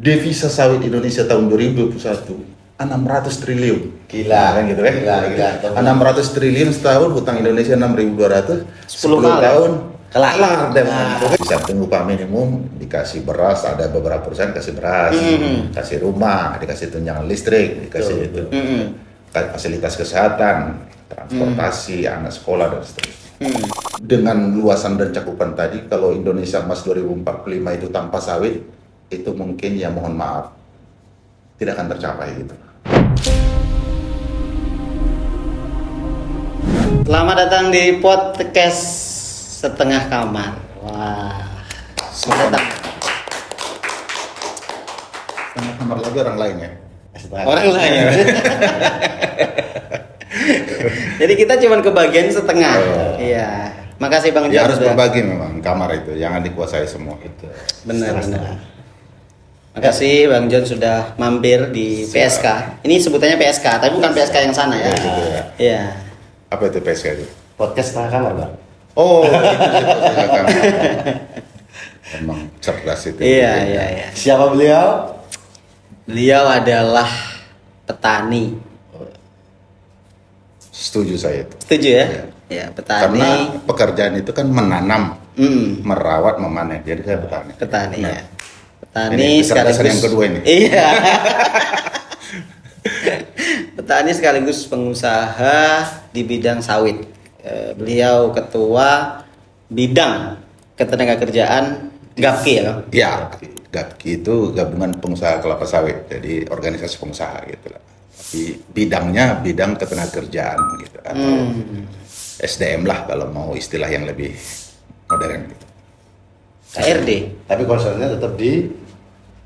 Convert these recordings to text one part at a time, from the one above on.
devisa sawit Indonesia tahun 2021 600 triliun. Gila. Kan gitu kan? Gila. 600 triliun setahun, hutang Indonesia 6.200, 10 10 tahun kelar deh. Nah. Di samping upah minimum dikasih beras, ada beberapa perusahaan kasih beras, kasih rumah, dikasih tunjangan listrik, dikasih itu. Fasilitas kesehatan, transportasi, anak sekolah dan seterusnya. Dengan luasan dan cakupan tadi, kalau Indonesia Emas 2045 itu tanpa sawit, itu mungkin ya mohon maaf tidak akan tercapai gitu. Selamat datang di podcast Setengah Kamar. Wah, selamat datang. Setengah kamar lagi orang lain ya. Orang lain. Jadi kita cuma kebagian setengah. Iya. Makasih Bang Ya Jon harus sudah- berbagi memang kamar itu, jangan dikuasai semua itu. Benar. Makasih Bang Jon sudah mampir di PSK. Ini sebutannya PSK, tapi bukan PSK yang sana ya. Ya, gitu ya. Iya. Apa itu PSK itu? Podcast setengah kamar, Bang. Oh, itu sih kamar. Emang cerdas itu. Iya. Siapa beliau? Beliau adalah petani. Setuju saya itu. Setuju ya? Iya. Iya, petani. Karena pekerjaan itu kan menanam, merawat, memanen. Jadi saya petani. Petani Nah, ya. Petani ini kecerdasan yang kedua ini. Iya. Petani sekaligus pengusaha di bidang sawit. Beliau ketua bidang ketenagakerjaan GAPKI ya, Bang? Ya, GAPKI itu gabungan pengusaha kelapa sawit, jadi organisasi pengusaha gitu lah. Tapi bidangnya bidang ketenagakerjaan gitu, atau SDM lah kalau mau istilah yang lebih modern gitu. KRD. Tapi concernnya tetap di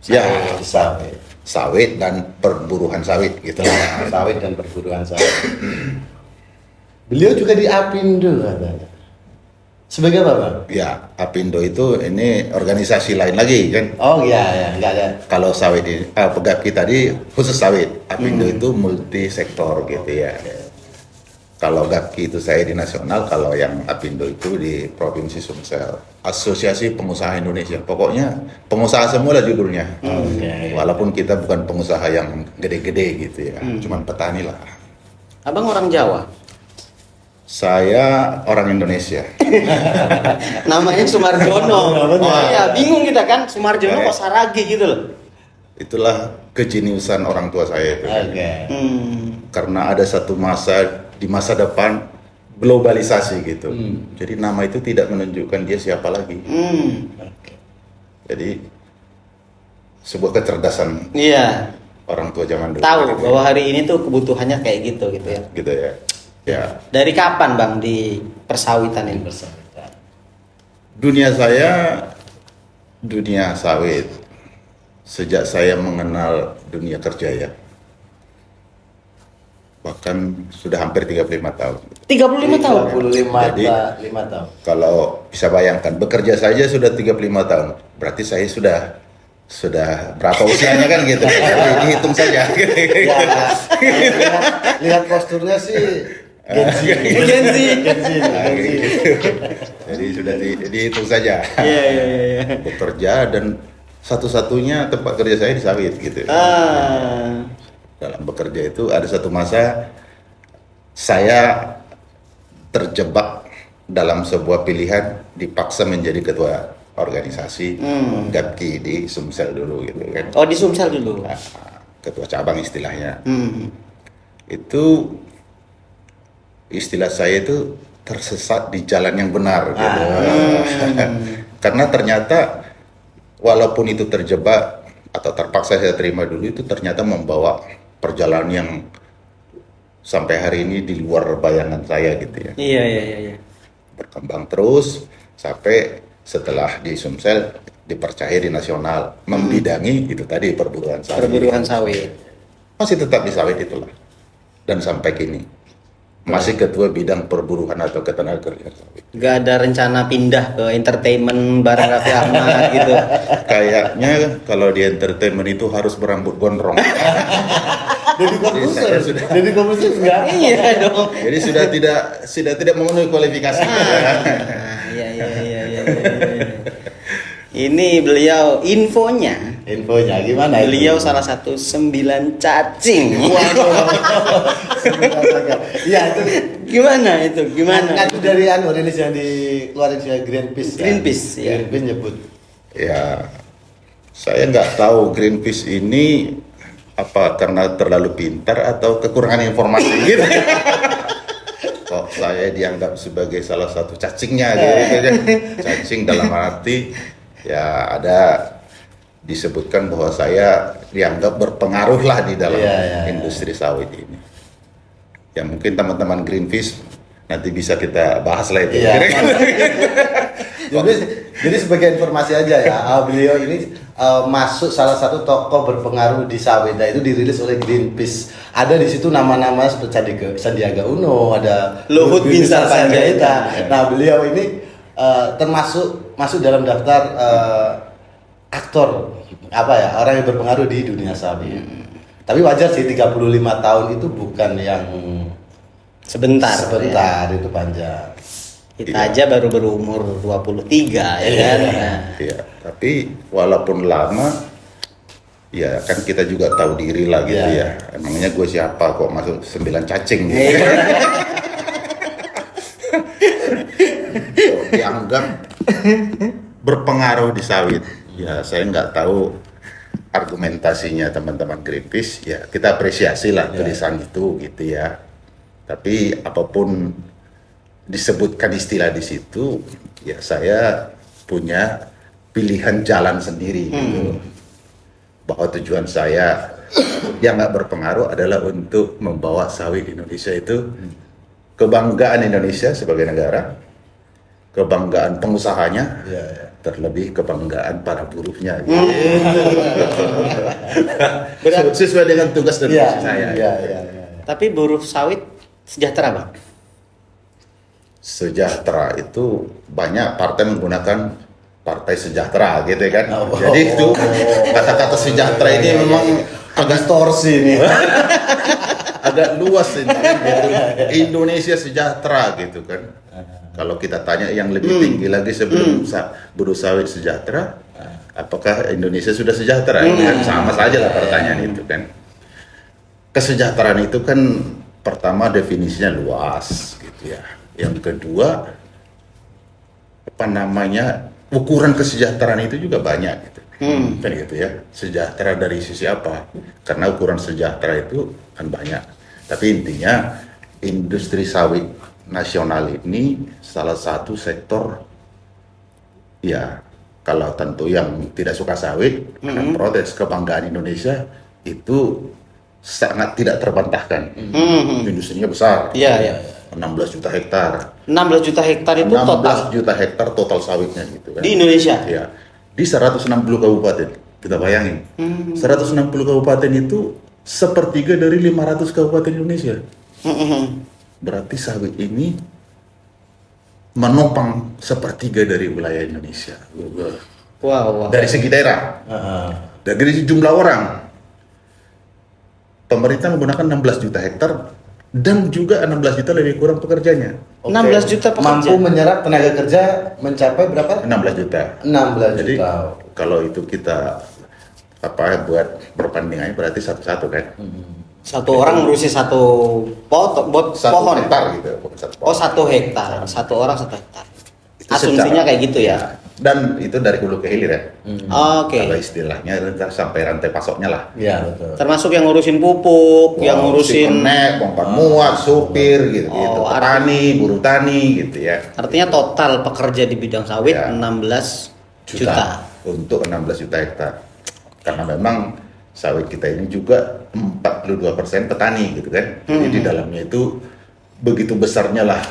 Ya, sawit. sawit dan perburuhan sawit gitu lah. Sawit dan perburuan sawit. Beliau juga di Apindo katanya. Sebagai apa, Bang? Ya, Apindo itu ini organisasi lain lagi kan. Oh iya, enggak ada. Kalau sawit ini, GAPKI tadi khusus sawit, Apindo itu multi sektor gitu ya. Kalau GAPKI itu saya di nasional, kalau yang Apindo itu di Provinsi Sumsel. Asosiasi Pengusaha Indonesia. Pokoknya pengusaha semua lah judulnya. Oke. Walaupun kita bukan pengusaha yang gede-gede gitu ya, cuman petani lah. Abang orang Jawa. Saya orang Indonesia. Namanya Sumarjono. Benar. Oh iya, bingung kita kan Sumarjono Oke. kok Saragi gitu loh. Itulah kejeniusan orang tua saya itu. Oke. Karena ada satu masa di masa depan globalisasi gitu. Jadi nama itu tidak menunjukkan dia siapa lagi. Jadi sebuah kecerdasan Iya. orang tua zaman dulu. Tahu gitu, bahwa hari ini tuh kebutuhannya kayak gitu ya. gitu ya. Ya, Dari kapan Bang di persawitan ini? dunia saya dunia sawit sejak saya mengenal dunia kerja ya. Bahkan sudah hampir 35 tahun. 35 tahun. 35 Jadi- 5 tahun. Kalau bisa bayangkan bekerja saja sudah 35 tahun. Berarti saya sudah berapa usianya kan gitu. Jadi dihitung saja. Ya, lihat posturnya sih Gen Z. Gen Z. Nah, gitu. Jadi sudah dihitung saja. Iya. Bekerja dan satu-satunya tempat kerja saya di sawit gitu. Dalam bekerja itu ada satu masa saya terjebak dalam sebuah pilihan, dipaksa menjadi ketua organisasi GAPKI di Sumsel dulu gitu kan. Oh, di Sumsel dulu. Nah, ketua cabang istilahnya. Hmm. Itu istilah saya itu tersesat di jalan yang benar gitu. Karena ternyata walaupun itu terjebak atau terpaksa saya terima dulu, itu ternyata membawa perjalanan yang sampai hari ini di luar bayangan saya gitu ya. Iya. Berkembang terus sampai setelah di Sumsel dipercaya di nasional membidangi itu tadi perburuan sawit. Perburuan sawit. Masih tetap di sawit itulah. Dan sampai kini masih ketua bidang perburuhan atau ketenagakerjaan sawit. Gak ada rencana pindah ke entertainment bareng Raffi Ahmad gitu. Kayaknya kalau di entertainment itu harus berambut gondrong. Jadi saya sudah- enggak. Iya dong. Jadi sudah tidak memenuhi kualifikasi. Iya. Ini beliau infonya Infonya gimana? itu? Beliau salah satu 9 cacing. Iya itu. Gimana itu? Gimana? Kan itu dari rilis yang dikeluarin si Greenpeace. Greenpeace, kan? ya. Greenpeace nyebut. Ya, saya nggak tahu Greenpeace ini apa karena terlalu pintar atau kekurangan informasi gitu. Kok saya dianggap sebagai salah satu cacingnya gitu. Cacing dalam arti ya ada disebutkan bahwa saya dianggap berpengaruh lah di dalam industri sawit ini. Ya mungkin teman-teman Greenpeace nanti bisa kita bahas lah itu. Iya. jadi sebagai informasi aja ya, beliau ini masuk salah satu tokoh berpengaruh di sawit. Nah, itu dirilis oleh Greenpeace. Ada di situ nama-nama seperti Sandiaga Uno, ada Luhut Binsar Panjaitan. Nah, beliau ini termasuk masuk dalam daftar aktor orang yang berpengaruh di dunia sawit. Tapi wajar sih 35 tahun itu bukan yang Sebentar itu panjang. Kita aja baru berumur 23 ya kan. Nah, Iya, tapi walaupun lama, ya kan kita juga tahu diri lah gitu ya. Emangnya gue siapa kok masuk 9 cacing gitu. So, dianggap berpengaruh di sawit. Ya saya nggak tahu argumentasinya teman-teman Greenpeace. Ya kita apresiasi lah tulisan itu gitu ya. Tapi apapun disebutkan istilah di situ, ya saya punya pilihan jalan sendiri gitu. Bahwa tujuan saya yang nggak berpengaruh adalah untuk membawa sawit Indonesia itu kebanggaan Indonesia sebagai negara, kebanggaan pengusahanya, terlebih kebanggaan para buruhnya. Gitu. Sesuai dengan tugas dan fungsi saya. tapi buruh sawit sejahtera, Bang? Sejahtera itu banyak partai menggunakan partai sejahtera gitu kan. Jadi itu kata-kata sejahtera ini memang agak distorsi nih. agak luas ini gitu. Indonesia sejahtera gitu kan. Kalau kita tanya yang lebih tinggi lagi sebelum buruh sawit sejahtera, apakah Indonesia sudah sejahtera? Kan sama saja lah pertanyaan itu kan. Kesejahteraan itu kan pertama definisinya luas gitu ya. Yang kedua ukuran kesejahteraan itu juga banyak gitu. Kan gitu ya. Sejahtera dari sisi apa? Karena ukuran sejahtera itu kan banyak. Tapi intinya industri sawit nasional ini salah satu sektor ya kalau tentu yang tidak suka sawit akan protes. Kebanggaan Indonesia itu sangat tidak terbantahkan. Industrinya besar. Iya. 16 juta hektar. 16 juta hektar itu 16 total juta hektar total sawitnya gitu kan. di Indonesia. Iya. Di 160 kabupaten. Kita bayangin. 160 kabupaten itu sepertiga dari 500 kabupaten Indonesia. Berarti sawit ini menopang sepertiga dari wilayah Indonesia. Wow. Dari segi daerah. Dari segi jumlah orang. Pemerintah menggunakan 16 juta hektar dan juga 16 juta lebih kurang pekerjanya. 16 juta pekerja. Mampu menyerap tenaga kerja mencapai berapa? 16 juta. 16 Jadi juta. kalau itu kita buat perbandingannya berarti satu-satu kan. Satu orang ngurusi satu pohon. Hektar gitu. Oh, 1 hektar. Satu orang 1 hektar. Itu Asumsinya secara- kayak gitu ya. Dan itu dari hulu ke hilir ya. Oke. Kalau istilahnya sampai rantai pasoknya lah. Iya, betul. Termasuk yang ngurusin pupuk, yang ngurusin konek, bongkar muat, supir gitu. Oh, Petani, buruh tani gitu ya. artinya total pekerja di bidang sawit Ya. 16 juta. Untuk 16 juta hektar. Karena memang sawit kita ini juga 42% petani gitu kan. Jadi di dalamnya itu begitu besarnya lah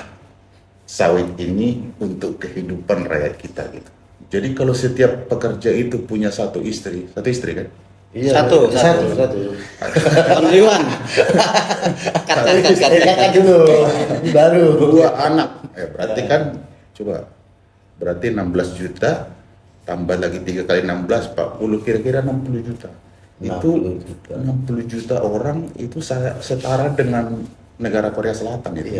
sawit ini untuk kehidupan rakyat kita gitu. Jadi kalau setiap pekerja itu punya satu istri kan? Iya, Satu. Only one. Cut. dulu. Baru. 2 anak. Berarti kan coba berarti 16 juta tambah lagi 3 kali 16 40 kira-kira 60 juta. Itu 60 juta. 60 juta orang itu setara dengan negara Korea Selatan itu.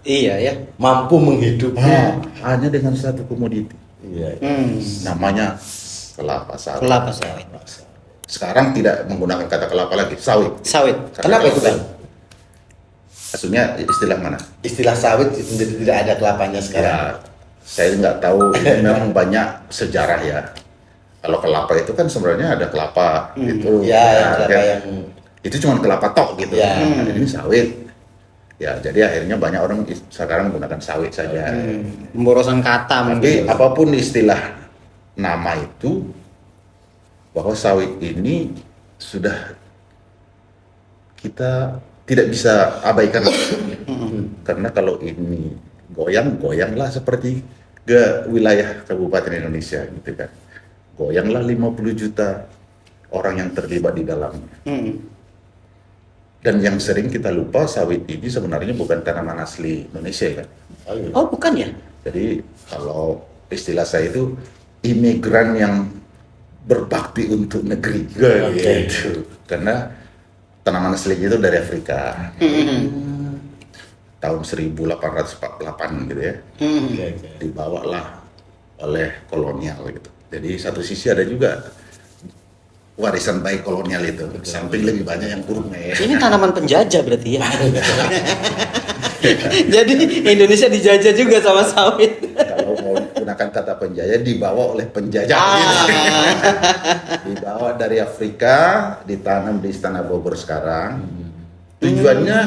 Iya ya. Mampu menghidupi. Hanya dengan satu komoditi. Iya. Namanya kelapa sawit. Kelapa sawit. sekarang tidak menggunakan kata kelapa lagi, sawit. Sawit. Kenapa itu, Bang? Maksudnya istilah mana? Istilah sawit itu tidak ada kelapanya sekarang. Ya, saya nggak tahu. Ini memang banyak sejarah ya. Kalau kelapa itu kan sebenarnya ada kelapa itu. Ya, yang kelapa yang itu cuma kelapa tok gitu. Ya. Nah, ini sawit. Ya, jadi akhirnya banyak orang sekarang menggunakan sawit saja. Pemborosan kata Tapi mungkin. apapun istilah nama itu, bahwa sawit ini sudah kita tidak bisa abaikan. Karena kalau ini goyanglah seperti ke wilayah Kabupaten Indonesia gitu kan. Goyanglah 50 juta orang yang terlibat di dalamnya. Dan yang sering kita lupa, sawit ini sebenarnya bukan tanaman asli Indonesia kan. Oh, bukan ya? Jadi kalau istilah saya itu imigran yang berbakti untuk negeri gitu. Karena tanaman aslinya itu dari Afrika. Tahun 1848 gitu ya. Dibawalah oleh kolonial gitu. Jadi satu sisi ada juga warisan baik kolonial itu. Samping lebih banyak yang kurungnya ya. Ini tanaman penjajah berarti ya. Jadi Indonesia dijajah juga sama sawit. Kalau mau gunakan kata penjajah, dibawa oleh penjajah. Dibawa dari Afrika, ditanam di Istana Bogor sekarang. Tujuannya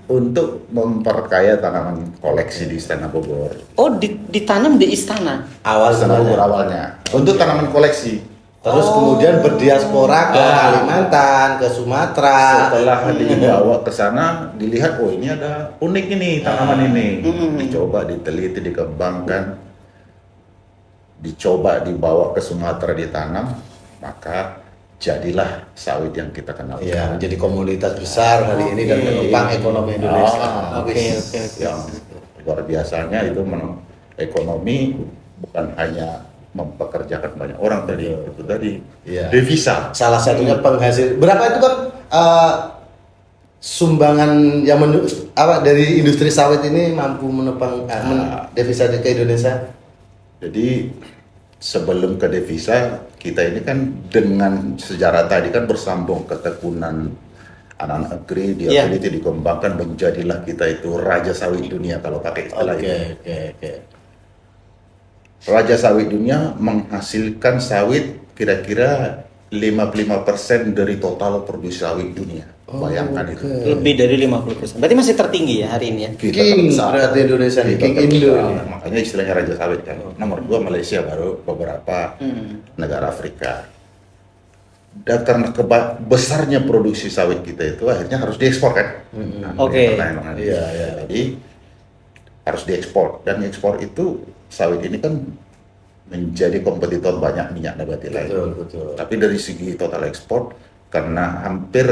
untuk memperkaya tanaman koleksi di Istana Bogor. Oh, ditanam di istana. Istana Bogor awalnya untuk tanaman koleksi. Terus kemudian berdiaspora ke Kalimantan, ke Sumatera. Setelah dibawa ke sana, dilihat, oh ini ada unik ini tanaman ini. Dicoba, diteliti, dikembangkan, dicoba dibawa ke Sumatera ditanam, maka jadilah sawit yang kita kenal. Ya, menjadi komoditas besar hari ini dan menopang ekonomi Indonesia. Oke. Yang luar biasanya itu ekonomi bukan hanya mempekerjakan banyak orang tadi, itu tadi Iya. devisa. Salah satunya penghasil. Berapa itu kan sumbangan yang dari industri sawit ini mampu menopang devisa ke Indonesia? Jadi sebelum ke devisa, kita ini kan dengan sejarah tadi kan bersambung ketekunan anak-anak negeri, diteliti, dikembangkan, menjadilah kita itu raja sawit dunia kalau pakai istilah itu. Oke. Raja sawit dunia menghasilkan sawit kira-kira 55% dari total produksi sawit dunia. Bayangkan itu. Lebih dari 50%. Berarti masih tertinggi ya hari ini ya. Kita King terbesar. berarti Indonesia nih, Kita King terbesar. Indo. Makanya istilahnya raja sawit kan. Nomor 2 Malaysia, baru beberapa negara Afrika. Dan karena besarnya produksi sawit kita itu akhirnya harus diekspor kan. Nah, Oke. pertanyaannya. Iya. Jadi harus diekspor, dan ekspor itu sawit ini kan menjadi kompetitor banyak minyak nabati lain. Betul. Tapi dari segi total ekspor, karena hampir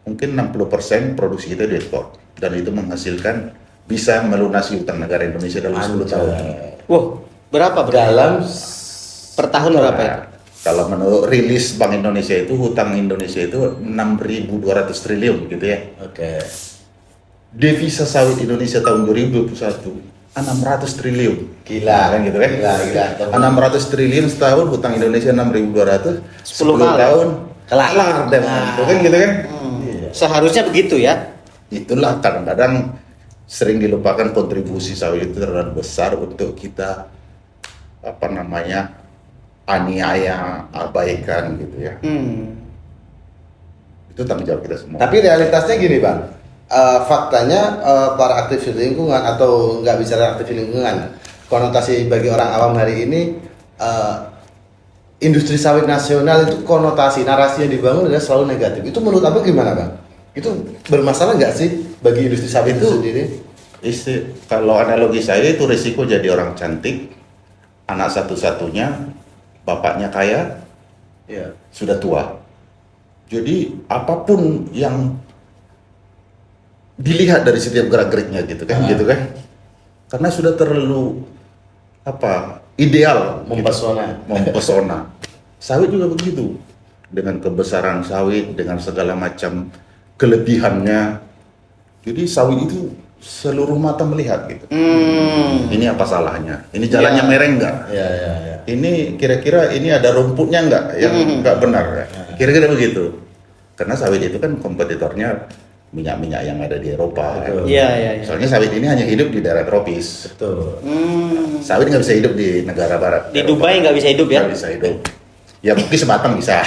mungkin 60% produksi kita diekspor, dan itu menghasilkan bisa melunasi utang negara Indonesia dalam 10 tahun. Wah, berapa Dalam per tahun berapa ya? Kalau menurut rilis Bank Indonesia itu hutang Indonesia itu 6.200 triliun gitu ya. Oke. Devisa sawit Indonesia tahun 2021 600 triliun. Gila. Kan gitu kan? Gila. 600 triliun setahun, hutang Indonesia 6.200, 10 10 kali. tahun Kelar. dengan kan gitu kan? Seharusnya begitu ya. Itulah kadang-kadang sering dilupakan kontribusi sawit itu terlalu besar untuk kita aniaya, abaikan gitu ya. Itu tanggung jawab kita semua. Tapi realitasnya gini, Bang. Faktanya para aktivis lingkungan atau nggak bicara aktivis lingkungan, konotasi bagi orang awam hari ini industri sawit nasional itu konotasi narasi yang dibangun adalah selalu negatif. Itu menurut Abang gimana, Bang? Itu bermasalah nggak sih bagi industri sawit itu sendiri? Kalau analogi saya itu risiko jadi orang cantik, anak satu-satunya, bapaknya kaya, Iya. sudah tua. Jadi apapun yang dilihat dari setiap gerak-geriknya gitu kan, karena sudah terlalu ideal, mempesona. Sawit juga begitu, dengan kebesaran sawit, dengan segala macam kelebihannya. Jadi sawit itu seluruh mata melihat gitu. Ini apa salahnya? Ini jalannya mereng nggak? Iya. Ini kira-kira ini ada rumputnya nggak yang nggak benar ya? Kira-kira begitu. Karena sawit itu kan kompetitornya minyak-minyak yang ada di Eropa. Betul. Iya, iya, iya. Soalnya sawit ini hanya hidup di daerah tropis. Betul. Sawit nggak bisa hidup di negara barat. Di Eropa. Dubai nggak bisa hidup ya? Nggak bisa hidup. Ya mungkin sebatang bisa.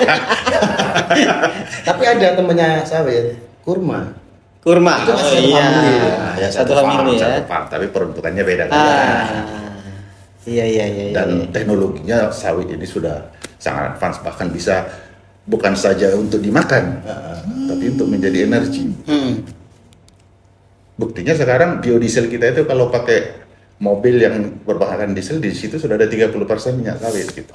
Tapi ada temennya sawit, kurma. Kurma. Itu masih satu family. Ya, Satu family ya. satu farm, tapi peruntukannya beda. Iya, iya, iya. Dan teknologinya sawit ini sudah sangat advance, bahkan bisa bukan saja untuk dimakan, tapi untuk menjadi energi. Buktinya sekarang biodiesel kita itu kalau pakai mobil yang berbahan diesel, di situ sudah ada 30% minyak sawit gitu.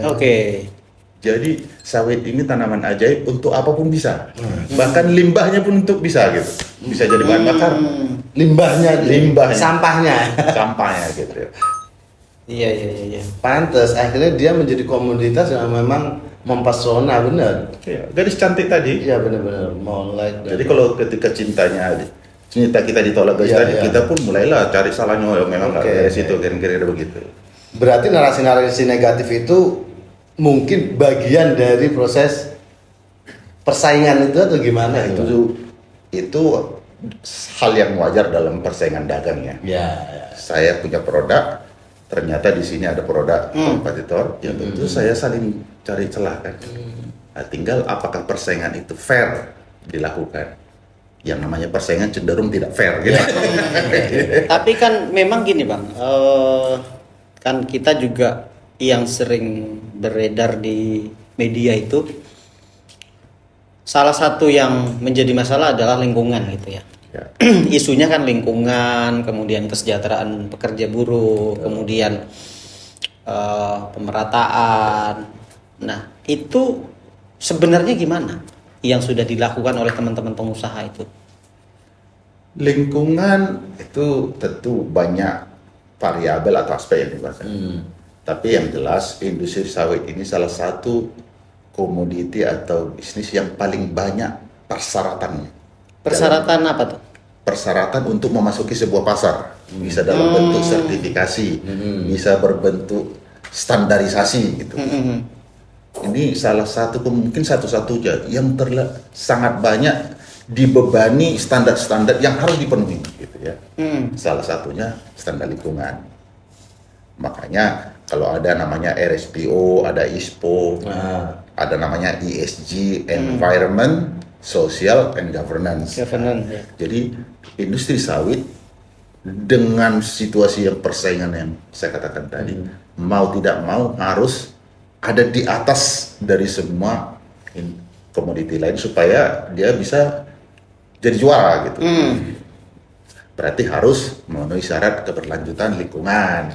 Oke. Jadi sawit ini tanaman ajaib, untuk apapun bisa. Bahkan limbahnya pun untuk bisa gitu. Bisa jadi bahan bakar. Limbahnya, Limbahnya. sampahnya. Sampahnya gitu. Iya, iya, iya, iya. Pantes akhirnya dia menjadi komoditas yang memang mempesona, benar. Ya, gadis cantik tadi. Iya benar-benar molek. Jadi kalau ketika cinta kita ditolak gadis Iya, tadi, iya. kita pun mulailah cari salahnya. Oh, memang nggak Oke. dari situ, kira-kira begitu. Berarti narasi-narasi negatif itu mungkin bagian dari proses persaingan itu atau gimana Itu hal yang wajar dalam persaingan dagang ya. Ya. Saya punya produk, ternyata di sini ada produk kompetitor, ya tentu saya saling cari celah kan. Nah, tinggal apakah persaingan itu fair dilakukan. Yang namanya persaingan cenderung tidak fair gitu. Tapi kan memang gini bang, kan kita juga yang sering beredar di media itu, salah satu yang menjadi masalah adalah lingkungan gitu ya. Ya. Isunya kan lingkungan, kemudian kesejahteraan pekerja buruh, kemudian pemerataan. Nah itu sebenarnya gimana yang sudah dilakukan oleh teman-teman pengusaha itu? Lingkungan itu tentu banyak variabel atau aspek yang dibahas. Tapi yang jelas industri sawit ini salah satu komoditi atau bisnis yang paling banyak persyaratannya. Persyaratan apa tuh? Persyaratan untuk memasuki sebuah pasar, bisa dalam bentuk sertifikasi, bisa berbentuk standarisasi gitu. Ini salah satu, mungkin satu-satunya yang sangat banyak dibebani standar-standar yang harus dipenuhi gitu ya. Salah satunya standar lingkungan. Makanya kalau ada namanya RSPO, ada ISPO, ada namanya ESG, Environment, Social and Governance. Ya. Jadi industri sawit dengan situasi yang persaingan yang saya katakan tadi, mau tidak mau harus ada di atas dari semua komoditi lain supaya dia bisa jadi juara gitu. Berarti harus memenuhi syarat keberlanjutan lingkungan.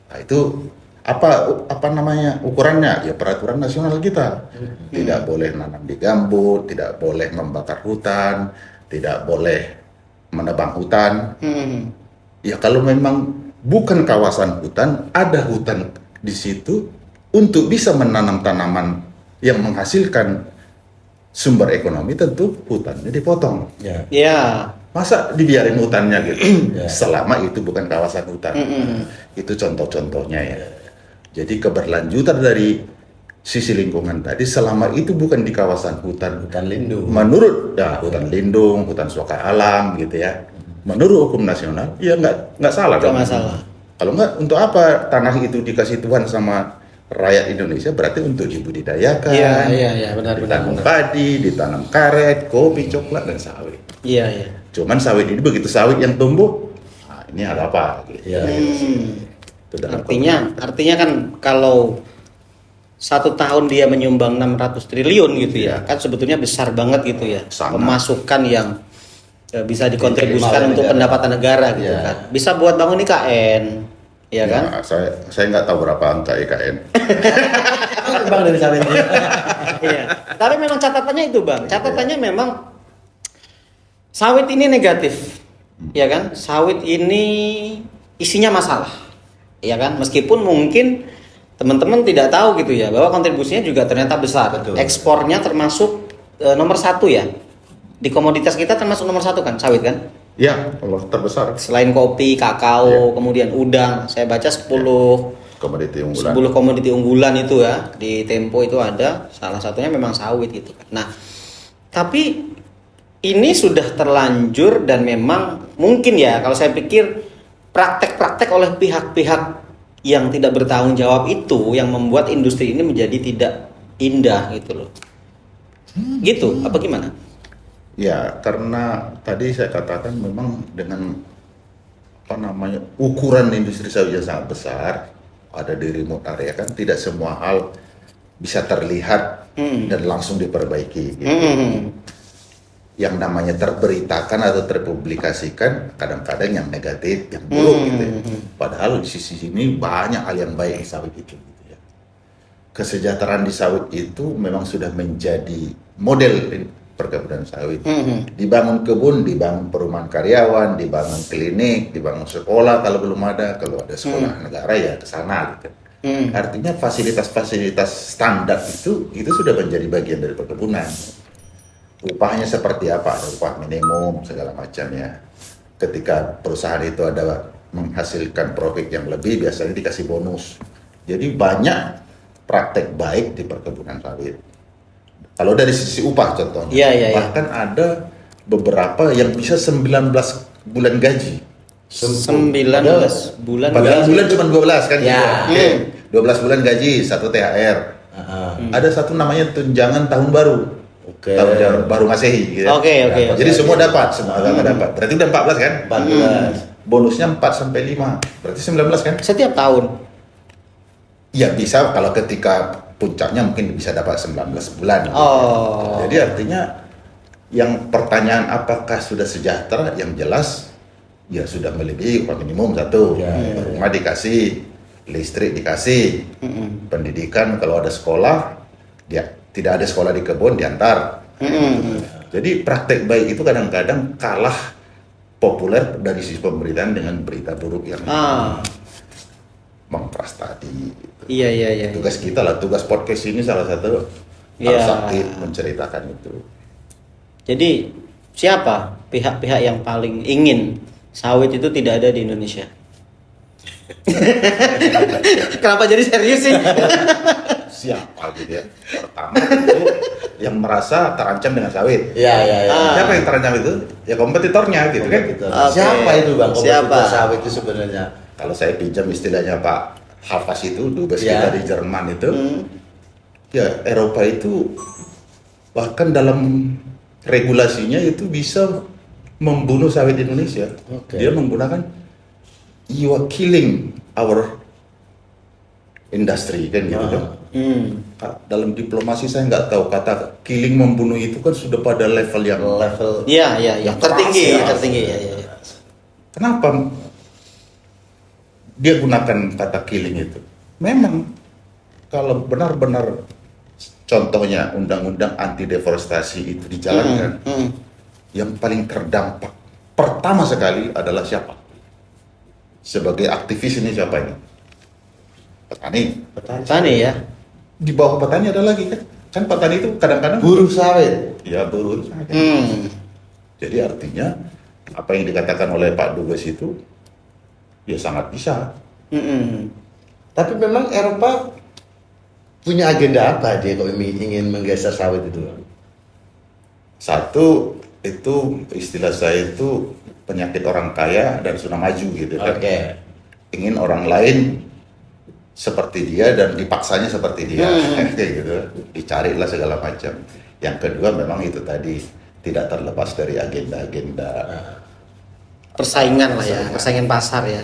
Nah, itu apa namanya ukurannya? Ya peraturan nasional kita. Tidak boleh nanam di gambut, tidak boleh membakar hutan, tidak boleh menebang hutan. Ya kalau memang bukan kawasan hutan, ada hutan di situ untuk bisa menanam tanaman yang menghasilkan sumber ekonomi, tentu hutannya dipotong. Ya. Masa dibiarin hutannya gitu? Ya. Selama itu bukan kawasan hutan. Itu contoh-contohnya ya. Jadi keberlanjutan dari sisi lingkungan tadi selama itu bukan di kawasan hutan lindung. Menurut hutan lindung, hutan suaka alam gitu ya. Menurut hukum nasional, ya nggak salah dong. Nggak masalah. Kalau nggak, untuk apa tanah itu dikasih Tuhan sama rakyat Indonesia? Berarti untuk dibudidayakan. Iya, benar. Ditanam padi, ditanam karet, kopi, coklat dan sawit. Iya. Cuman sawit ini begitu sawit yang tumbuh, nah ini ada apa? Gitu. Itu dalam Artinya kan kalau 1 tahun dia menyumbang 600 triliun gitu ya, kan sebetulnya besar banget gitu ya. Sangat. Pemasukan yang bisa dikontribusikan Diterima oleh untuk negara. pendapatan negara gitu Iya. kan. Bisa buat bangun IKN, ya kan? Saya nggak tahu berapa angka IKN. Bang dari sawit. Iya. Tapi memang catatannya itu bang, catatannya memang sawit ini negatif, ya kan? Sawit ini isinya masalah, ya kan? Meskipun mungkin teman-teman tidak tahu gitu ya, bahwa kontribusinya juga ternyata besar. Betul. Ekspornya termasuk nomor 1 ya. Di komoditas kita termasuk nomor 1 kan, sawit kan? Ya, Allah terbesar. Selain kopi, kakao, kemudian udang. Saya baca 10 komoditi unggulan. 10 komoditi unggulan itu ya di Tempo itu ada, salah satunya memang sawit gitu kan. Nah, tapi ini sudah terlanjur dan memang mungkin ya kalau saya pikir praktek-praktek oleh pihak-pihak yang tidak bertanggung jawab itu yang membuat industri ini menjadi tidak indah gitu loh. Gitu, apa gimana? Ya, karena tadi saya katakan memang dengan ukuran industri sawit yang sangat besar, ada di remote area kan, tidak semua hal bisa terlihat dan langsung diperbaiki gitu. Yang namanya terberitakan atau terpublikasikan kadang-kadang yang negatif, yang buruk gitu ya. Padahal di sisi sini banyak hal yang baik di sawit itu gitu ya. Kesejahteraan di sawit itu memang sudah menjadi model perkebunan sawit. Dibangun kebun, dibangun perumahan karyawan, dibangun klinik, dibangun sekolah kalau belum ada, kalau ada sekolah negara ya ke sana gitu. Artinya fasilitas-fasilitas standar itu sudah menjadi bagian dari perkebunan. Upahnya seperti apa? Ada upah minimum segala macam ya. Ketika perusahaan itu ada menghasilkan profit yang lebih, biasanya dikasih bonus. Jadi banyak praktek baik di perkebunan sawit. Kalau dari sisi upah contohnya, bahkan ada beberapa yang bisa 19 bulan gaji. 19 bulan. Padahal bulan cuma 12 kan? Ya. Gitu. 12 bulan gaji, 1 THR. Ada satu namanya tunjangan tahun baru. Tahun baru Masehi gitu. Oke. Jadi semua dapat, semua agama dapat. Berarti udah 14 kan? 14. Bonusnya 4 sampai 5. Berarti 19 kan? Setiap tahun. Ya bisa kalau ketika puncaknya mungkin bisa dapat 19 bulan. Oh. Jadi artinya yang pertanyaan apakah sudah sejahtera, yang jelas ya sudah melebihi upah minimum satu. Rumah dikasih, listrik dikasih, pendidikan kalau ada sekolah, dia tidak ada sekolah di kebun diantar. Jadi praktek baik itu kadang-kadang kalah populer dari sisi pemberitaan dengan berita buruk yang mengkeras tadi. Gitu. Iya. Tugas kita lah, tugas podcast ini salah satu harus aktif menceritakan itu. Jadi siapa pihak-pihak yang paling ingin sawit itu tidak ada di Indonesia? Kenapa jadi serius sih? Siapa gitu ya? Pertama itu yang merasa terancam dengan sawit. Iya. Siapa yang terancam itu? Ya kompetitornya gitu kan. Siapa itu Bang? Siapa? Kompetitor sawit itu sebenarnya. Kalau saya pinjam istilahnya Pak Hafas itu, dubes kita di Jerman itu, ya Eropa itu bahkan dalam regulasinya itu bisa membunuh sawit Indonesia. Dia menggunakan you are killing our industri kan gitu kan. Dalam diplomasi saya nggak tahu kata killing membunuh itu kan sudah pada level yang Iya. Tertinggi. Kenapa dia gunakan kata killing itu? Memang kalau benar-benar contohnya undang-undang anti deforestasi itu dijalankan, yang paling terdampak pertama sekali adalah siapa? Sebagai aktivis ini siapa ini? Petani ya. Di bawah petani ada lagi kan? Kan petani itu kadang-kadang Buruh sawit. ya buruh. Jadi artinya apa yang dikatakan oleh Pak Dubes itu ya sangat bisa. Tapi memang Eropa punya agenda apa dia kalau ingin menggeser sawit itu? Satu itu istilah saya itu penyakit orang kaya dan sudah maju gitu kan. Ingin orang lain seperti dia dan dipaksanya seperti dia, kayak gitu. Dicarilah segala macam. Yang kedua memang itu tadi tidak terlepas dari agenda-agenda Persaingan lah ya, persaingan pasar ya.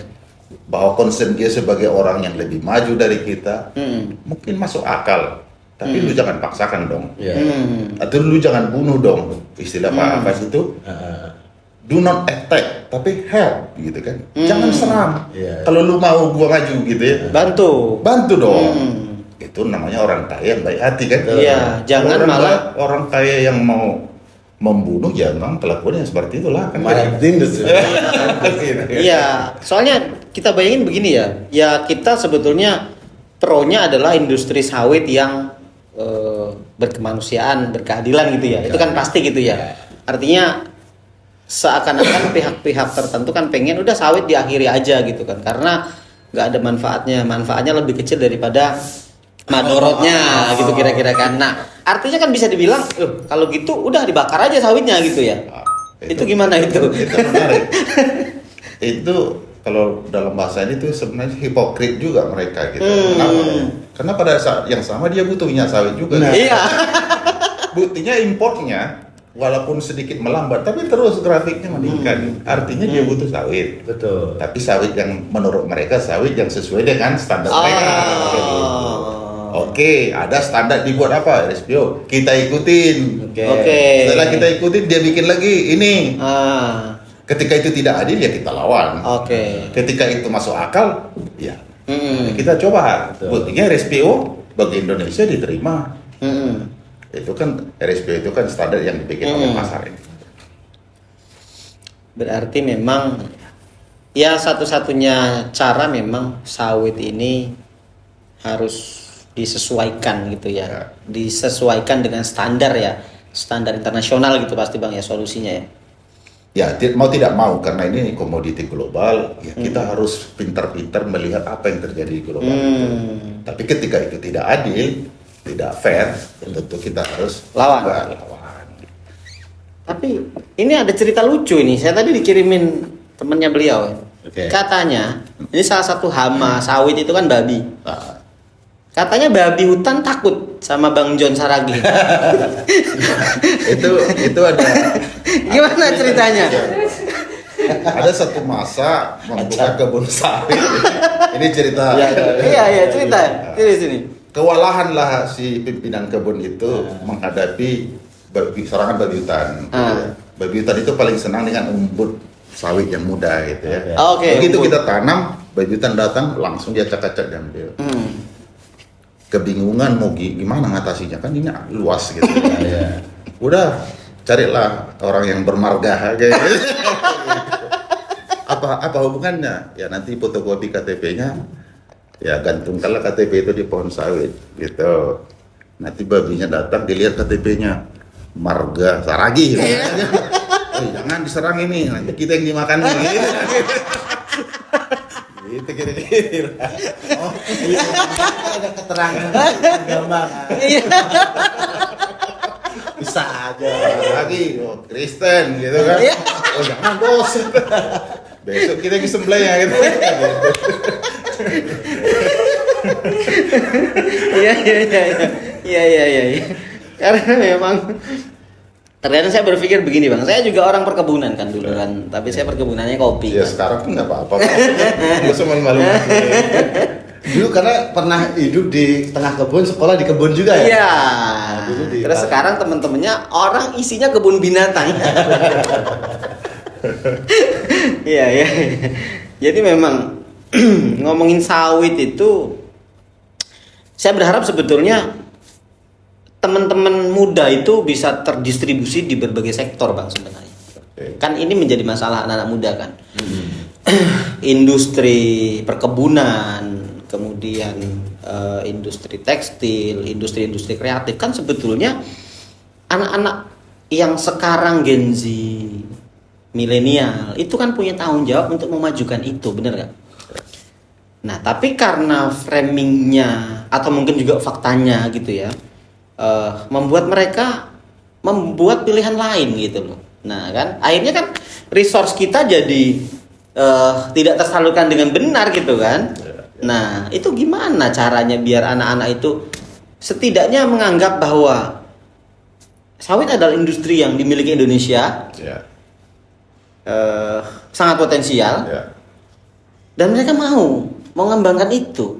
Bahwa concern dia sebagai orang yang lebih maju dari kita mungkin masuk akal, tapi lu jangan paksakan dong. Atau lu jangan bunuh dong. Istilah Pak Abbas itu do not attack, tapi help gitu kan. Jangan serang. Kalau lu mau gua maju gitu ya, bantu dong. Itu namanya orang kaya yang baik hati kan. Jangan malah orang kaya yang mau membunuh, ya memang kelakuannya seperti itulah kan. Iya, soalnya kita bayangin begini ya. Ya kita sebetulnya pro-nya adalah industri sawit yang berkemanusiaan, berkeadilan gitu ya. Itu kan pasti gitu ya. Artinya seakan-akan pihak-pihak tertentu kan pengen udah sawit diakhiri aja gitu kan, karena nggak ada manfaatnya lebih kecil daripada madorotnya gitu kira-kira kan. Nah, artinya kan bisa dibilang, kalau gitu udah dibakar aja sawitnya gitu ya. Itu gimana itu? Itu menarik. Itu kalau dalam bahasa ini tuh sebenarnya hipokrit juga mereka gitu. Kenapa? Karena pada saat yang sama dia butuh minyak sawit juga. Nah. Iya. Buktinya importnya walaupun sedikit melambat tapi terus grafiknya meningkat. Artinya dia butuh sawit. Betul. Tapi sawit yang menurut mereka sawit yang sesuai dengan standar mereka. Gitu. Oke, ada standar dibuat apa? RSPO. Kita ikutin. Oke. Setelah kita ikutin dia bikin lagi ini. Ketika itu tidak adil ya kita lawan. Oke. Ketika itu masuk akal, ya kita coba. Buktinya RSPO bagi Indonesia diterima. Itu kan RSPO itu kan standar yang dibikin oleh pasar ini. Berarti memang ya satu-satunya cara memang sawit ini harus disesuaikan gitu ya. Disesuaikan dengan standar ya. Standar internasional gitu pasti Bang ya solusinya ya. Ya, mau tidak mau karena ini komoditi global, ya kita harus pintar-pintar melihat apa yang terjadi di global itu. Tapi ketika itu tidak adil, tidak fair, ya tentu kita harus lawan. Tapi ini ada cerita lucu ini. Saya tadi dikirimin temennya beliau. Oke. Katanya ini salah satu hama sawit itu kan babi. Katanya babi hutan takut sama Bang John Saragi. itu ada. Gimana ceritanya? Ada satu masa membuka kebun sawit. Ini cerita. Iya cerita. Di sini. Kewalahanlah si pimpinan kebun itu menghadapi serangan babi hutan. Babi hutan itu paling senang dengan umbut sawit yang muda gitu ya. Oke. Begitu kita tanam, babi hutan datang langsung dia acak-acak diambil. Kebingungan mau gimana ngatasinya kan ini luas gitu. Udah carilah orang yang bermarga kayak gitu. apa hubungannya? Ya nanti fotokopi KTP-nya ya gantungkanlah KTP itu di pohon sawit gitu. Nanti babinya datang dilihat KTP-nya marga Saragi. Jangan diserang ini, nanti kita yang dimakan nih. Gitu kira-kira. Oh, iya. Ada keterangan agama. Bisa aja. Lagi, Kristen gitu kan. Oh jangan bos. Besok kita ke sembelih ya gitu. Iya. Karena memang ternyata saya berpikir begini Bang, saya juga orang perkebunan kan dulu kan, tapi saya perkebunannya kopi. Ya kan. sekarang pun nggak apa-apa. Gue cuma malu. Dulu karena pernah hidup di tengah kebun, sekolah di kebun juga ya? Iya. Dulu di Terus sekarang teman-temannya orang isinya kebun binatang. Iya. Jadi memang ngomongin sawit itu, saya berharap sebetulnya teman-teman muda itu bisa terdistribusi di berbagai sektor Bang sebenarnya. Kan ini menjadi masalah anak-anak muda kan. Industri perkebunan, kemudian industri tekstil, industri-industri kreatif kan sebetulnya anak-anak yang sekarang Gen Z, milenial itu kan punya tanggung jawab untuk memajukan itu, bener gak? Nah tapi karena framingnya atau mungkin juga faktanya gitu ya, membuat mereka membuat pilihan lain gitu loh. Nah kan akhirnya kan resource kita jadi tidak tersalurkan dengan benar gitu kan. Nah itu gimana caranya biar anak-anak itu setidaknya menganggap bahwa sawit adalah industri yang dimiliki Indonesia, sangat potensial, dan mereka mau mengembangkan itu.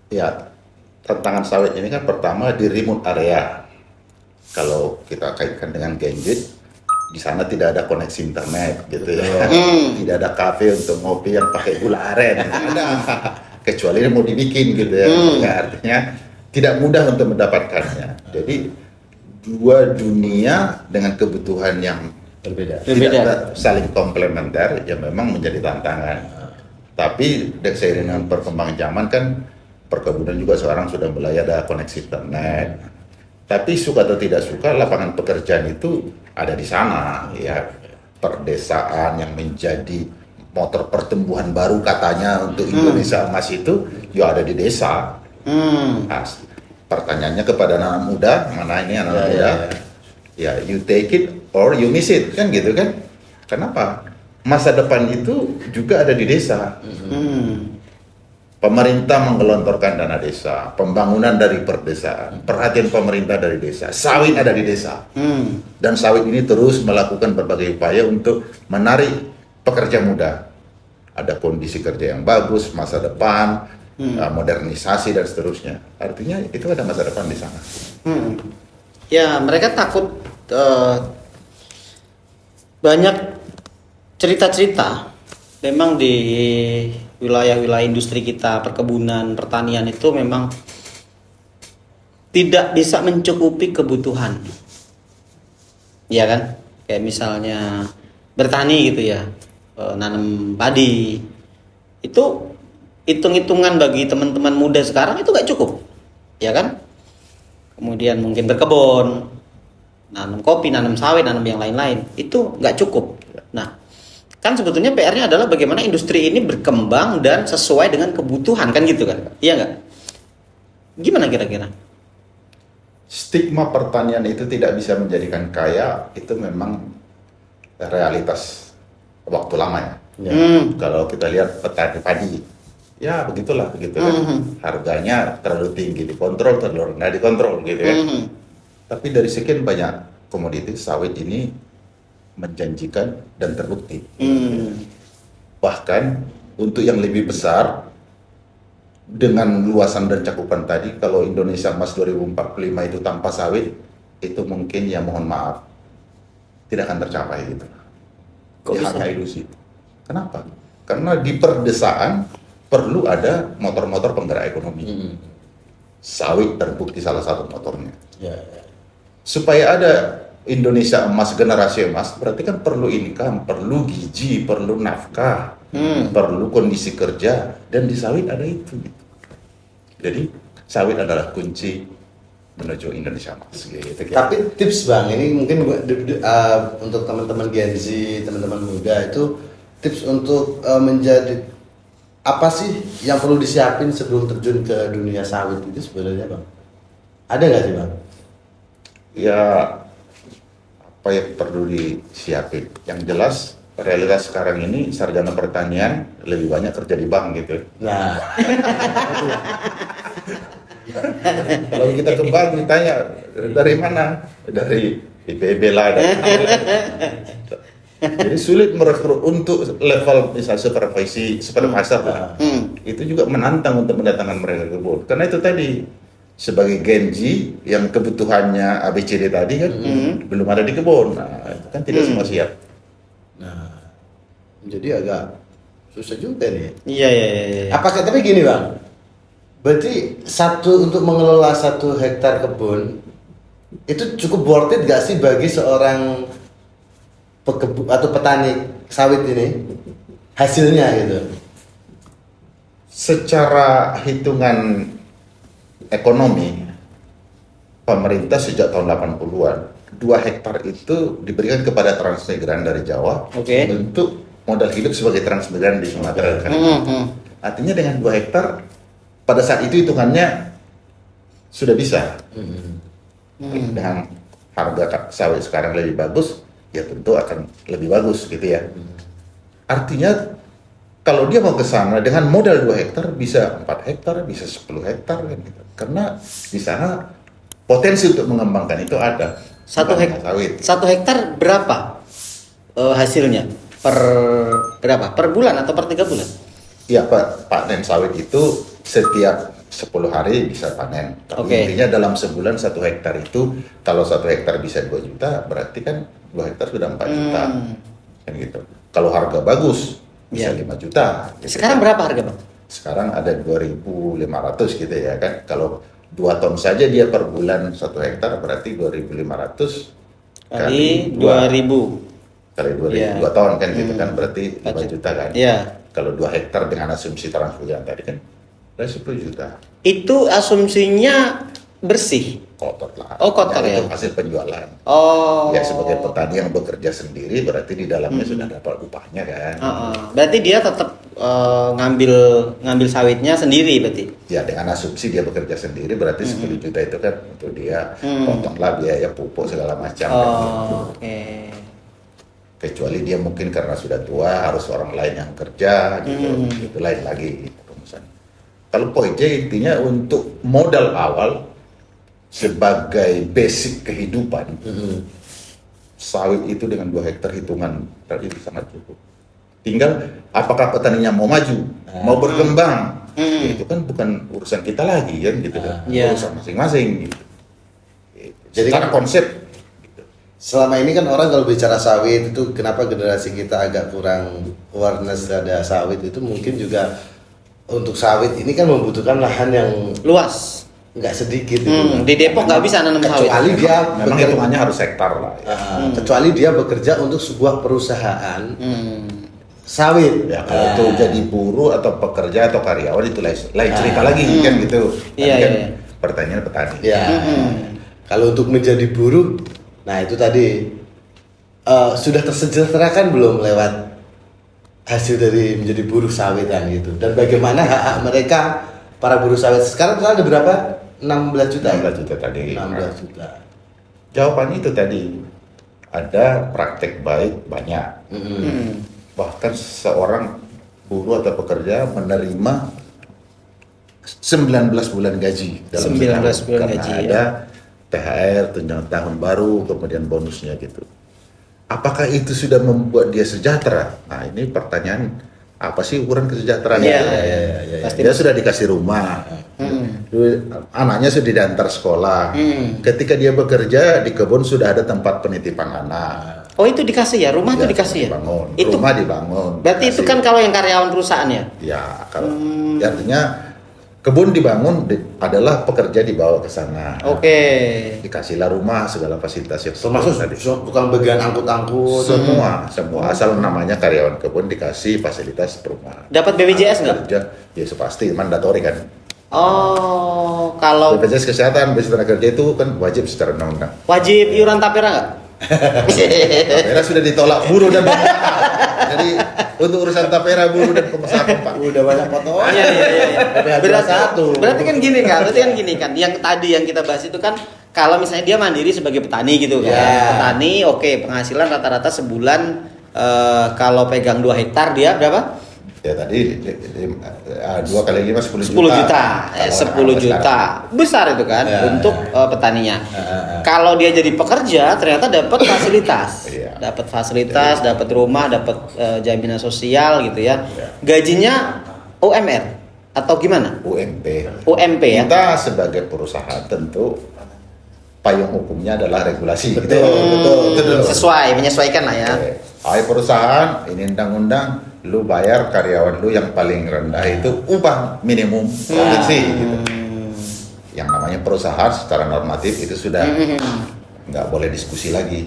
Ya, tantangan sawit ini kan pertama di remote area. Kalau kita kaitkan dengan Genjit, di sana tidak ada koneksi internet gitu ya. Tidak ada kafe untuk ngopi yang pakai gula aren. Ada. Kecuali mau dibikin gitu ya. Ya. Artinya tidak mudah untuk mendapatkannya. Jadi dua dunia dengan kebutuhan yang tidak saling komplementer ya memang menjadi tantangan. Tapi seiring dengan perkembangan zaman kan perkebunan juga sekarang sudah mulai ada koneksi internet. Tapi suka atau tidak suka lapangan pekerjaan itu ada di sana ya. Perdesaan yang menjadi motor pertumbuhan baru katanya untuk Indonesia emas itu ya ada di desa. Nah, pertanyaannya kepada anak muda, mana ini anak muda? Ya, you take it or you miss it, kan gitu kan? Kenapa? Masa depan itu juga ada di desa. Pemerintah menggelontorkan dana desa, pembangunan dari perdesaan, perhatian pemerintah dari desa, sawit ada di desa. Dan sawit ini terus melakukan berbagai upaya untuk menarik pekerja muda. Ada kondisi kerja yang bagus, masa depan, modernisasi dan seterusnya. Artinya itu ada masa depan di sana. Ya, mereka takut banyak cerita-cerita memang di wilayah-wilayah industri kita, perkebunan, pertanian itu memang tidak bisa mencukupi kebutuhan. Iya kan? Kayak misalnya bertani gitu ya, nanam padi. Itu hitung-hitungan bagi teman-teman muda sekarang itu gak cukup. Ya kan? Kemudian mungkin berkebun, nanam kopi, nanam sawit, nanam yang lain-lain. Itu gak cukup. Nah, kan sebetulnya PR-nya adalah bagaimana industri ini berkembang dan sesuai dengan kebutuhan, kan gitu kan? Iya nggak? Gimana kira-kira? Stigma pertanian itu tidak bisa menjadikan kaya, itu memang realitas waktu lama ya. Kalau kita lihat petani padi, ya begitulah begitu kan. Harganya terlalu tinggi dikontrol, terlalu rendah dikontrol gitu kan. Tapi dari sekian banyak komoditi sawit ini menjanjikan dan terbukti. Bahkan untuk yang lebih besar dengan luasan dan cakupan tadi, kalau Indonesia Emas 2045 itu tanpa sawit, itu mungkin ya mohon maaf tidak akan tercapai gitu. Kok bisa? Hanya ilusi. Kenapa? Karena di perdesaan perlu ada motor-motor penggerak ekonomi. Sawit terbukti salah satu motornya. Supaya ada Indonesia emas, generasi emas, berarti kan perlu income, perlu gizi, perlu nafkah, perlu kondisi kerja, dan di sawit ada itu. Jadi sawit adalah kunci menuju Indonesia emas. Gitu. Tapi tips Bang, ini mungkin untuk teman-teman Gen Z, teman-teman muda itu tips untuk menjadi apa sih yang perlu disiapin sebelum terjun ke dunia sawit itu sebenarnya Bang? Ada nggak sih Bang? Ya, apa yang perlu disiapin? Yang jelas realitas sekarang ini sarjana pertanian lebih banyak kerja di bank gitu. Nah, kalau kita ke bank ditanya dari mana? Dari IPB lah. Jadi sulit merekrut untuk level misalnya supervisor lah. Itu juga menantang untuk mendatangkan mereka ke kebun. Karena itu tadi sebagai Gen Z yang kebutuhannya ABCD tadi kan belum ada di kebun. Nah, itu kan tidak semua siap. nah, jadi agak susah juga nih. Iya. Apakah tapi gini Bang, berarti untuk mengelola 1 hektar kebun itu cukup worth it gak sih bagi seorang atau petani sawit ini hasilnya gitu? Secara hitungan ekonomi, pemerintah sejak tahun 80-an 2 hektar itu diberikan kepada transmigran dari Jawa untuk modal hidup sebagai transmigran di Sumatera. Artinya dengan 2 hektar pada saat itu hitungannya sudah bisa. Dengan harga sawit sekarang lebih bagus, ya tentu akan lebih bagus gitu ya. Artinya kalau dia mau ke sana dengan modal 2 hektar bisa 4 hektar, bisa 10 hektar kan gitu. Karena di sana potensi untuk mengembangkan itu ada. 1 hektar berapa hasilnya? Per bulan atau per 3 bulan? Iya, panen sawit itu setiap 10 hari bisa panen. Tapi intinya dalam sebulan 1 hektar itu, kalau 1 hektar bisa 2 juta, berarti kan 2 hektar sudah 4 juta. Kan gitu. Kalau harga bagus, bisa 5 juta. Gitu. Sekarang berapa harga Bang? Sekarang ada 2.500 gitu ya kan. Kalau 2 ton saja dia per bulan 1 hektar, berarti 2.500 kali 2.000. Kali 2.000, 2 ton kan gitu kan, berarti 5 juta kan. Iya. Kalau 2 hektar dengan asumsi transmigran tadi kan, ada 10 juta. Itu asumsinya bersih. kotor lah. Oh, kotor ya? Itu hasil penjualan. Oh. Ya sebagai petani yang bekerja sendiri berarti di dalamnya sudah dapat upahnya kan. Berarti dia tetap ngambil sawitnya sendiri berarti. Ya dengan asumsi dia bekerja sendiri berarti 10 juta itu kan untuk dia potonglah biaya pupuk segala macam kan gitu. Oke. Kecuali dia mungkin karena sudah tua harus orang lain yang kerja gitu, itu lain lagi rumusan. Kalau POJ intinya untuk modal awal sebagai basic kehidupan, sawit itu dengan 2 hektar hitungan tadi sangat cukup. Tinggal apakah petaninya mau maju, mau berkembang, ya itu kan bukan urusan kita lagi kan gitu kan, urusan masing-masing gitu. Jadi secara konsep. Selama ini kan orang kalau bicara sawit itu kenapa generasi kita agak kurang awareness ada sawit itu mungkin juga untuk sawit ini kan membutuhkan lahan yang Luas. nggak sedikit gitu. Di Depok nggak bisa nanam sawit. Kecuali dia Memang hitungannya harus hektar lah. Ya. Kecuali dia bekerja untuk sebuah perusahaan sawit. Ya kalau itu jadi buruh atau pekerja atau karyawan itu lain cerita lagi kan gitu. Iya, Kan iya. pertanyaan petani. Ya. Kalau untuk menjadi buruh, nah itu tadi sudah tersejahterakan belum lewat hasil dari menjadi buruh sawitan gitu. Dan bagaimana hak-hak mereka para buruh sawit sekarang ada berapa? 16 juta. 16 juta tadi. 16 juta. Jawabannya itu tadi ada praktek baik banyak. Bahkan seorang buruh atau pekerja menerima 19 bulan gaji dalam 19 setahun. bulan Karena gaji, ada THR, tunjangan tahun baru, kemudian bonusnya gitu. Apakah itu sudah membuat dia sejahtera? Nah ini pertanyaan, apa sih ukuran kesejahteraan Iya, itu? iya. Pasti. Dia sudah dikasih rumah, anaknya sudah diantar sekolah. Ketika dia bekerja di kebun sudah ada tempat penitipan anak. Oh itu dikasih ya, rumah itu dikasih ya? Dibangun. Itu Rumah dibangun. berarti itu Dikasih. kan kalau yang karyawan perusahaan ya? Ya, kalau artinya kebun dibangun adalah pekerja dibawa ke sana. Oke. Dikasihlah rumah segala fasilitas yang Termasuk tadi. bukan bagian angkut-angkut. Semua asal namanya karyawan kebun dikasih fasilitas perumahan. Dapat BPJS nggak? Kerja, ya pasti mandatori kan. Oh, kalau BPJS kesehatan, BPJS tenaga kerja itu kan wajib secara undang-undang. wajib iuran tapera nggak? Tapera sudah ditolak buruh dan jadi untuk urusan tapera buruh dan pengusaha Pak. Udah banyak potongan. Iya. Berarti Berarti kan gini kan, yang tadi yang kita bahas itu kan kalau misalnya dia mandiri sebagai petani gitu kan. Ya. Petani oke, penghasilan rata-rata sebulan kalau pegang 2 hektar dia berapa? Ya tadi 2 kali 5 10 juta. 10 juta. Kalau 10 sekarang. juta. Besar itu kan Ya. untuk petaninya. Kalau dia jadi pekerja ternyata dapat fasilitas. Iya. Dapat fasilitas, dapat rumah, dapat jaminan sosial gitu ya. Iya. Gajinya UMR atau gimana? UMP. UMP ya. Kita sebagai perusahaan tentu payung hukumnya adalah regulasi. Betul. Itu dulu. Sesuai, menyesuaikan lah ya. Oke. Hai perusahaan, ini undang-undang, lu bayar karyawan lu yang paling rendah itu upah minimum produksi gitu. Yang namanya perusahaan secara normatif itu sudah nggak boleh diskusi lagi.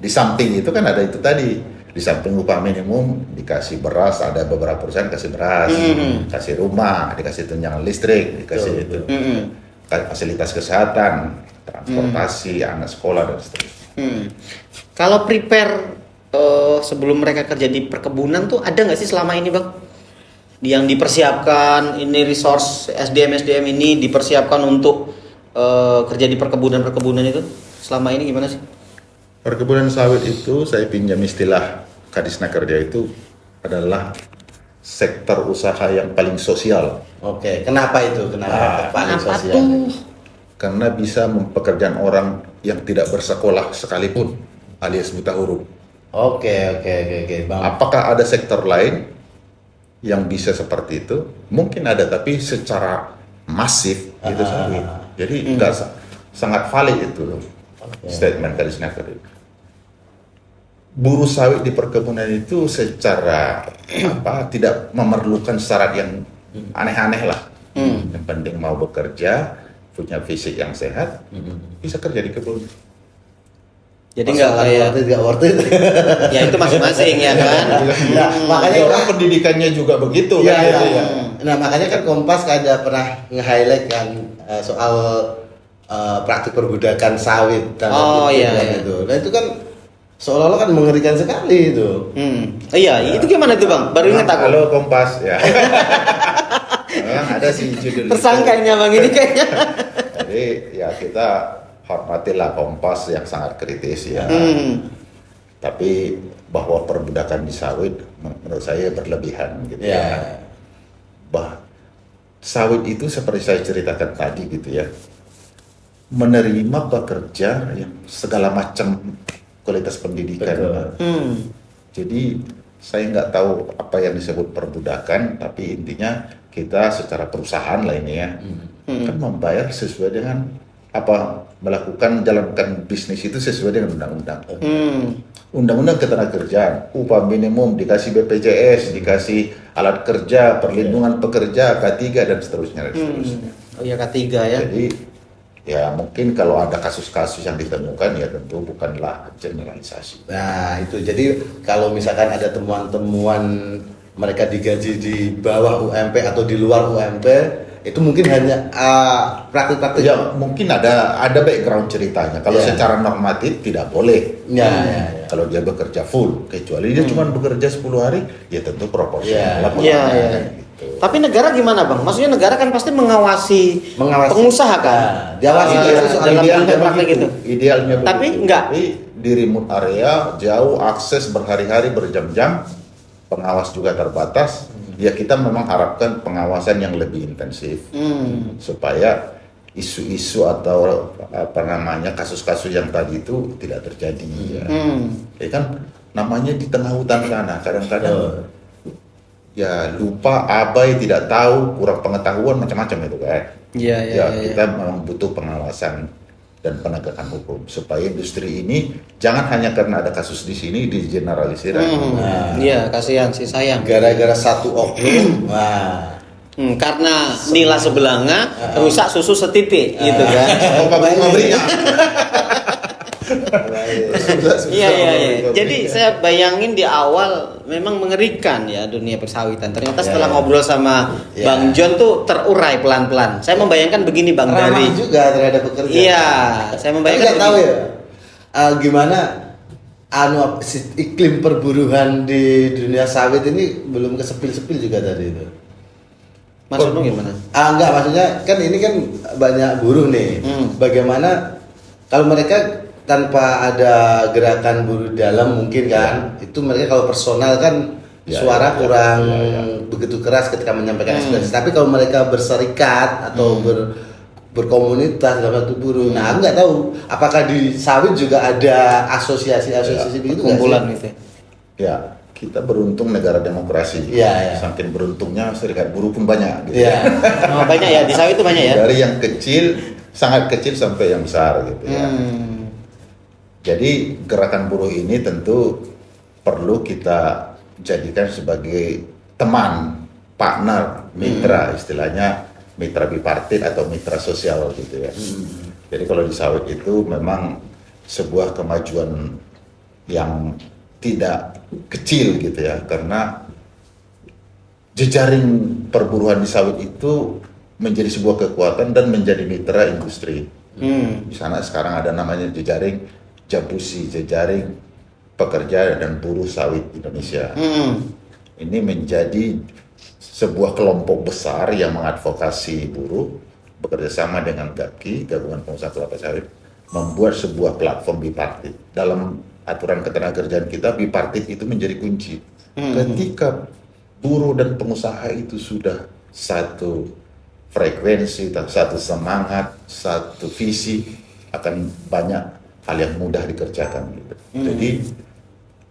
Di samping itu kan ada itu tadi, di samping upah minimum dikasih beras, ada beberapa perusahaan kasih beras, kasih rumah, dikasih tunjangan listrik, dikasih itu, fasilitas kesehatan, transportasi, anak sekolah dan seterusnya. Kalau prepare sebelum mereka kerja di perkebunan tuh ada nggak sih selama ini bang? Yang dipersiapkan ini resource SDM ini dipersiapkan untuk kerja di perkebunan itu selama ini gimana sih? Perkebunan sawit itu saya pinjam istilah Kadisnakerja itu adalah sektor usaha yang paling sosial. Oke, kenapa itu? Kenapa paling Kenapa sosial? tuh? Karena bisa mempekerjakan orang yang tidak bersekolah sekalipun alias buta huruf. Oke, Bang. Apakah ada sektor lain yang bisa seperti itu? Mungkin ada, tapi secara masif itu sawit. Jadi sangat valid itu statement Kadisnaker itu. Buruh sawit di perkebunan itu secara tidak memerlukan syarat yang aneh-aneh lah. Yang penting mau bekerja, punya fisik yang sehat, bisa kerja di kebun. Jadi nggak kayak nggak worth it. ya itu masing-masing ya kan. Nah, makanya orang pendidikannya juga begitu Iya, kan. iya. Gitu ya. Nah, makanya kan Kompas ada pernah nge-highlight kan soal praktik perbudakan sawit dan Iya. itu. Nah itu kan seolah-olah kan mengerikan sekali itu. Iya, itu gimana tuh Bang? Baru ingat aku. Halo Kompas ya. Memang ada sih judul itu. Tersangkanya Bang ini kayaknya. Jadi ya kita hormatilah Kompas yang sangat kritis ya. Tapi bahwa perbudakan di sawit menurut saya berlebihan gitu ya. Sawit itu seperti saya ceritakan tadi gitu ya. Menerima pekerja yang segala macam kualitas pendidikan. Jadi saya nggak tahu apa yang disebut perbudakan, tapi intinya kita secara perusahaan lah ini ya, kan membayar sesuai dengan apa, melakukan jalankan bisnis itu sesuai dengan undang-undang. Undang-undang ketenagakerjaan, upah minimum, dikasih BPJS, dikasih alat kerja, perlindungan pekerja, K3 dan seterusnya. Oh iya K3 ya. Jadi ya mungkin kalau ada kasus-kasus yang ditemukan ya tentu bukanlah generalisasi. Nah itu jadi kalau misalkan ada temuan-temuan mereka digaji di bawah UMP atau di luar UMP, itu mungkin hanya praktik-praktik. Ya mungkin ada background ceritanya. Kalau secara normatif tidak boleh. Kalau dia bekerja full, kecuali dia cuma bekerja 10 hari, ya tentu proporsional. Gitu. Tapi negara gimana Bang? Maksudnya negara kan pasti mengawasi pengusaha kan? Diawasi dalam praktek itu. Idealnya begitu. Tapi enggak. Tapi di remote area, jauh akses berhari-hari berjam-jam, pengawas juga terbatas. Ya kita memang harapkan pengawasan yang lebih intensif supaya isu-isu atau apa namanya kasus-kasus yang tadi itu tidak terjadi. Ya kan namanya di tengah hutan sana kadang-kadang ya lupa, abai, tidak tahu, kurang pengetahuan macam-macam itu kan. Kita memang butuh pengawasan dan penegakan hukum supaya industri ini jangan hanya karena ada kasus di sini digeneralisir. Iya, kasihan sih, sayang. Gara-gara satu oknum. Karena nila sebelanga rusak susu setitik gitu kan. Iya. Jadi saya bayangin di awal memang mengerikan ya dunia persawitan. Ternyata setelah ngobrol sama Bang John tuh terurai pelan-pelan. Saya membayangkan begini Bang, ramah dari juga terhadap pekerja. Iya, saya membayangkan. Tapi tahu ya gimana iklim perburuhan di dunia sawit ini belum kesepil-sepil juga tadi itu. Maksudnya gimana? Enggak, maksudnya kan ini kan banyak buruh nih. Bagaimana kalau mereka tanpa ada gerakan buruh dalam mungkin kan, itu mereka kalau personal kan suara kurang begitu keras ketika menyampaikan aspirasi. Tapi kalau mereka berserikat atau berkomunitas dalam satu buruh, nah aku nggak tahu apakah di sawit juga ada asosiasi begitu, kumpulan gitu. Ya, kita beruntung negara demokrasi. Saking beruntungnya serikat buruh pun banyak. Gitu. Banyak ya di sawit itu banyak ya. Dari yang kecil, sangat kecil sampai yang besar gitu ya. Jadi gerakan buruh ini tentu perlu kita jadikan sebagai teman, partner, mitra, istilahnya mitra bipartit atau mitra sosial gitu ya. Jadi kalau di sawit itu memang sebuah kemajuan yang tidak kecil gitu ya, karena jejaring perburuhan di sawit itu menjadi sebuah kekuatan dan menjadi mitra industri. Di sana sekarang ada namanya jejaring Jabusi, jejaring pekerja dan buruh sawit Indonesia. Ini menjadi sebuah kelompok besar yang mengadvokasi buruh bekerja sama dengan GAPKI, Gabungan Pengusaha Kelapa Sawit, membuat sebuah platform bipartit. Dalam aturan ketenagakerjaan kita, bipartit itu menjadi kunci. Ketika buruh dan pengusaha itu sudah satu frekuensi, satu semangat, satu visi, akan banyak hal yang mudah dikerjakan gitu. Jadi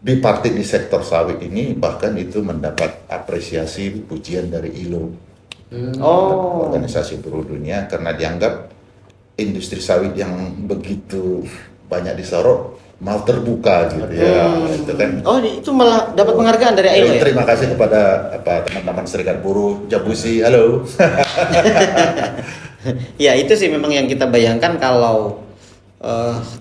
bipartit di sektor sawit ini bahkan itu mendapat apresiasi pujian dari ILO, organisasi buruh dunia, karena dianggap industri sawit yang begitu banyak disorot mau terbuka gitu ya. Itu kan. Itu malah dapat penghargaan dari ILO ya. Terima kasih kepada teman-teman serikat buruh Jabusi. Halo. Ya itu sih memang yang kita bayangkan kalau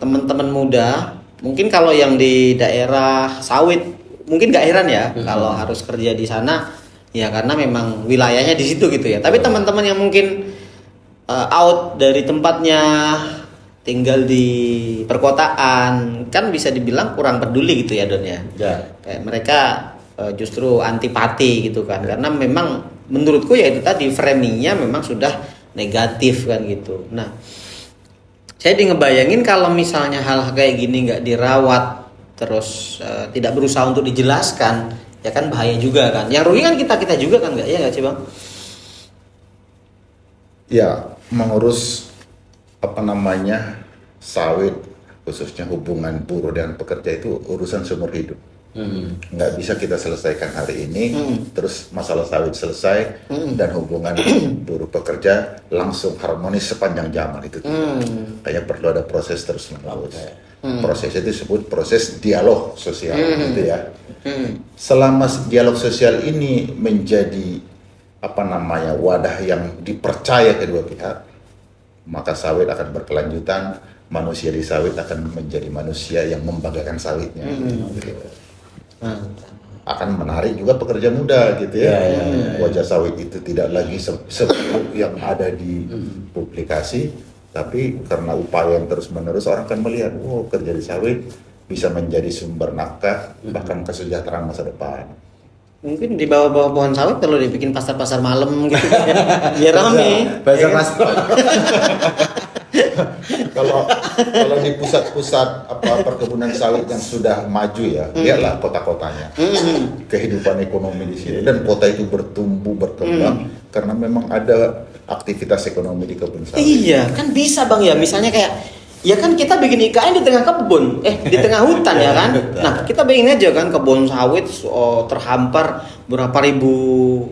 teman-teman muda, mungkin kalau yang di daerah sawit mungkin gak heran ya kalau harus kerja di sana ya, karena memang wilayahnya di situ gitu ya. Tapi teman-teman yang mungkin out dari tempatnya, tinggal di perkotaan, kan bisa dibilang kurang peduli gitu ya Don ya. Ya. Kayak mereka justru antipati gitu kan, karena memang menurutku ya itu tadi framingnya memang sudah negatif kan gitu. Nah, saya ngebayangin kalau misalnya hal kayak gini nggak dirawat, terus tidak berusaha untuk dijelaskan, ya kan bahaya juga kan. Yang rugi kan kita juga kan, nggak sih bang? Ya, mengurus sawit, khususnya hubungan buruh dan pekerja itu urusan seumur hidup. Nggak bisa kita selesaikan hari ini, terus masalah sawit selesai, dan hubungan buruh pekerja langsung harmonis sepanjang zaman itu. Kayaknya perlu ada proses terus menerus. Proses itu disebut proses dialog sosial, gitu ya. Selama dialog sosial ini menjadi wadah yang dipercaya kedua pihak, maka sawit akan berkelanjutan, manusia di sawit akan menjadi manusia yang membanggakan sawitnya. Gitu. Akan menarik juga pekerja muda gitu ya. Wajah sawit itu tidak lagi seperti yang ada di publikasi, tapi karena upaya yang terus menerus orang akan melihat, kerja di sawit bisa menjadi sumber nafkah bahkan kesejahteraan masa depan. Mungkin di bawah-bawah pohon sawit kalau dibikin pasar-pasar malam gitu biar rame. Bazar pasar. Kalau di pusat-pusat perkebunan sawit yang sudah maju ya, lihatlah kota-kotanya. Kehidupan ekonomi di sini, dan kota itu bertumbuh berkembang karena memang ada aktivitas ekonomi di kebun sawit. Iya, kan bisa Bang ya. Misalnya kayak ya kan kita bikin IKN di tengah kebun, di tengah hutan ya kan. Nah, kita bayangin aja kan kebun sawit terhampar berapa ribu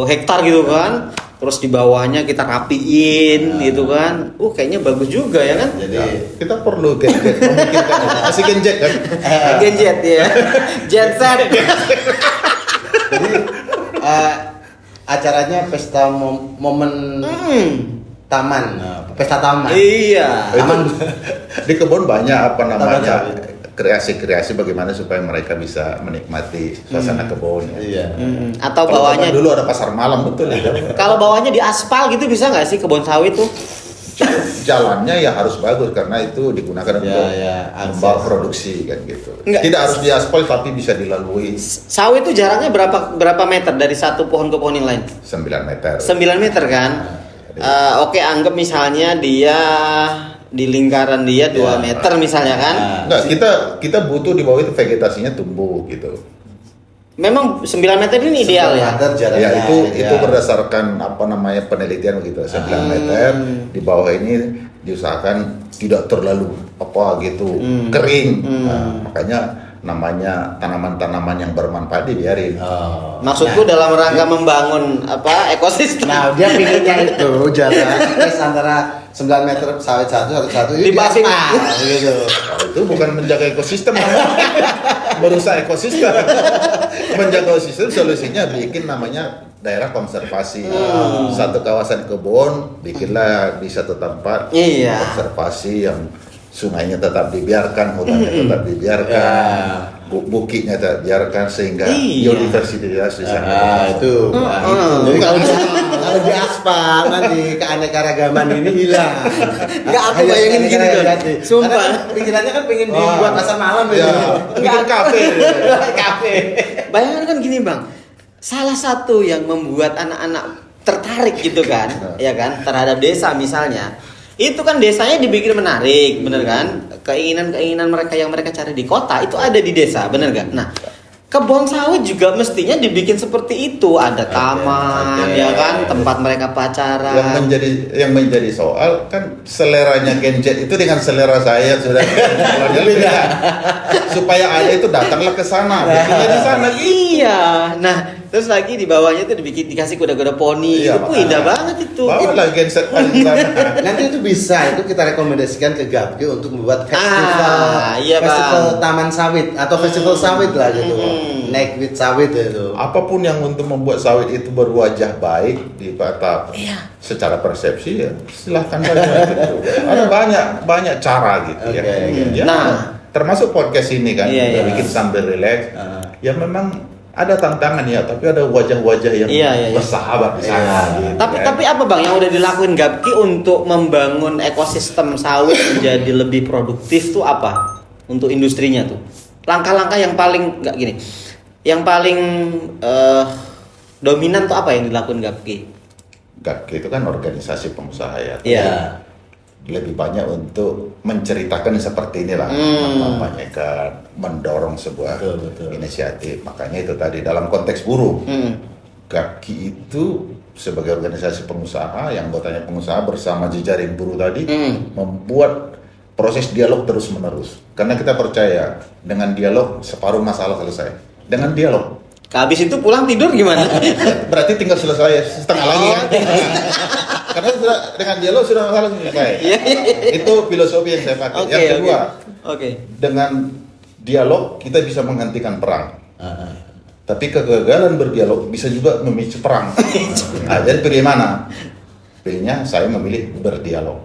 hektar gitu kan. Terus di bawahnya kita rapiin gitu kan. Kayaknya bagus juga ya kan. Jadi kita perlu genjet, memungkinkan itu. Masih genjet kan? Genjet ya. Genset. Jadi acaranya pesta momen taman, pesta taman. Iya. Taman. Di kebun banyak kreasi-kreasi bagaimana supaya mereka bisa menikmati suasana kebun. Iya. Atau Kalau bawahnya zaman dulu ada pasar malam, betul ya. kalau bawahnya di aspal gitu bisa nggak sih kebun sawit tuh? Jalannya ya harus bagus karena itu digunakan untuk membawa produksi kan gitu. Enggak. Tidak harus di aspal tapi bisa dilalui. Sawit itu jaraknya berapa meter dari satu pohon ke pohon yang lain? 9 meter. 9 meter kan? Oke, anggap misalnya dia di lingkaran dia 2 meter misalnya kan? Enggak, kita butuh di bawah itu vegetasinya tumbuh gitu. Memang 9 meter ini ideal ya? Ya itu berdasarkan penelitian begitu. 9 meter di bawah ini diusahakan tidak terlalu kering. Makanya namanya tanaman-tanaman yang bermanfaat dibiarin. Maksudku dalam rangka membangun ekosistem. Nah, dia pinginnya itu jarak antara 9 meter sawit satu Di bawah gitu. Itu bukan menjaga ekosistem, merusak ekosistem. Menjaga ekosistem solusinya bikin namanya daerah konservasi. Satu kawasan kebun bikinlah di satu tempat konservasi yang sungainya tetap dibiarkan, hutannya tetap dibiarkan, bukitnya tetap dibiarkan sehingga biodiversitas di sana. Itu. Jadi kalau di aspal nanti keanekaragaman ini hilang. Enggak, aku bayangin gini Don. Sumpah. Pikirannya kan pengen dibuat pasar malam Ya, bikin kafe. Kafe. Bayangkan kan gini Bang. Salah satu yang membuat anak-anak tertarik gitu kan, ya kan, terhadap desa misalnya. Itu kan desanya dibikin menarik, bener kan? Keinginan-keinginan mereka yang mereka cari di kota itu ada di desa, bener gak? Nah, kebun sawit juga mestinya dibikin seperti itu, ada taman, ya kan, tempat mereka pacaran. Yang menjadi soal kan seleranya Genjet itu dengan selera saya sudah beda. Supaya ayah itu datanglah ke sana, bikinnya di sana. Iya, nah terus lagi di bawahnya itu dikasih kuda-kuda poni, itu indah banget itu. Bawalah Genset paling sana. Nanti itu bisa, itu kita rekomendasikan ke Gapki untuk membuat festival, festival taman sawit atau festival sawit lah gitu. Naik with sawit itu. Apapun yang untuk membuat sawit itu berwajah baik di mata secara persepsi ya silahkan saja gitu. Ada banyak cara gitu ya. Nah, termasuk podcast ini kan kita bikin sambil relax. Ya memang ada tantangan ya, tapi ada wajah-wajah yang Iya. bersahabat di sana. Gitu, Tapi apa bang yang udah dilakuin Gapki untuk membangun ekosistem sawit menjadi lebih produktif tuh apa untuk industrinya tuh? Langkah-langkah yang paling nggak gini, yang paling dominan tuh apa yang dilakuin Gapki? Gapki itu kan organisasi pengusaha ya. Iya. Lebih banyak untuk menceritakan seperti inilah, menyampaikan, mendorong sebuah Betul. inisiatif. Makanya itu tadi dalam konteks buruh, Gapki itu sebagai organisasi pengusaha yang anggotanya pengusaha bersama jejaring buruh tadi membuat proses dialog terus menerus. Karena kita percaya dengan dialog separuh masalah selesai. Dengan dialog. Habis itu pulang tidur gimana? Berarti tinggal selesai setengah lagi kan? Karena sudah dengan dialog sudah masalah selesai. Itu filosofi yang saya pakai. Yang kedua, dengan dialog kita bisa menghentikan perang. Tapi kegagalan berdialog bisa juga memicu perang. Nah, jadi pilih mana? Pilihnya saya memilih berdialog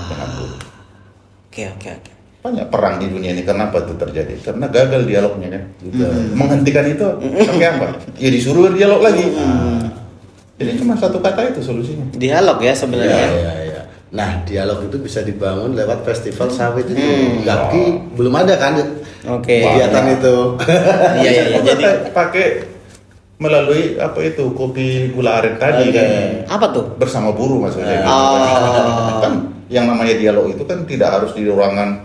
dengan buruh. Oke. Banyak perang di dunia ini, kenapa itu terjadi? Karena gagal dialognya kan. Menghentikan itu sampai apa? Ya disuruh dialog lagi. Jadi cuma satu kata itu solusinya. Dialog ya sebenarnya. Iya. Nah, dialog itu bisa dibangun lewat festival sawit itu. Gapki belum ada kan? Oke. Kegiatan itu. Iya. Jadi pakai melalui apa itu kopi gula aren tadi kan. apa tuh? Bersama buruh maksudnya. Kan yang namanya dialog itu kan tidak harus di ruangan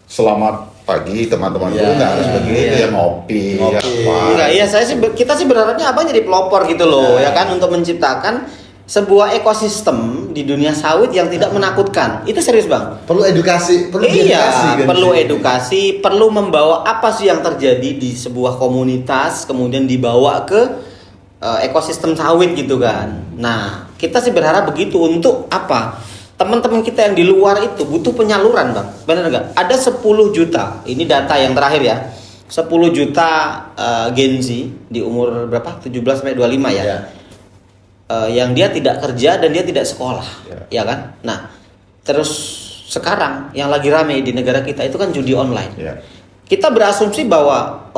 selamat pagi teman-teman buruh, nggak harus begitu ya ngopi. Enggak, iya kita sih berharapnya abang jadi pelopor gitu loh, ya kan, untuk menciptakan sebuah ekosistem di dunia sawit yang tidak menakutkan. Itu serius bang. Perlu edukasi, Perlu edukasi, perlu membawa apa sih yang terjadi di sebuah komunitas, kemudian dibawa ke ekosistem sawit gitu kan. Nah, kita sih berharap begitu untuk apa? Teman-teman kita yang di luar itu butuh penyaluran bang, benar nggak? Ada 10 juta, ini data yang terakhir ya, 10 juta Gen Z di umur berapa? 17 sampai 25 ya. Yang dia tidak kerja dan dia tidak sekolah, ya kan? Nah, terus sekarang yang lagi rame di negara kita itu kan judi online. Kita berasumsi bahwa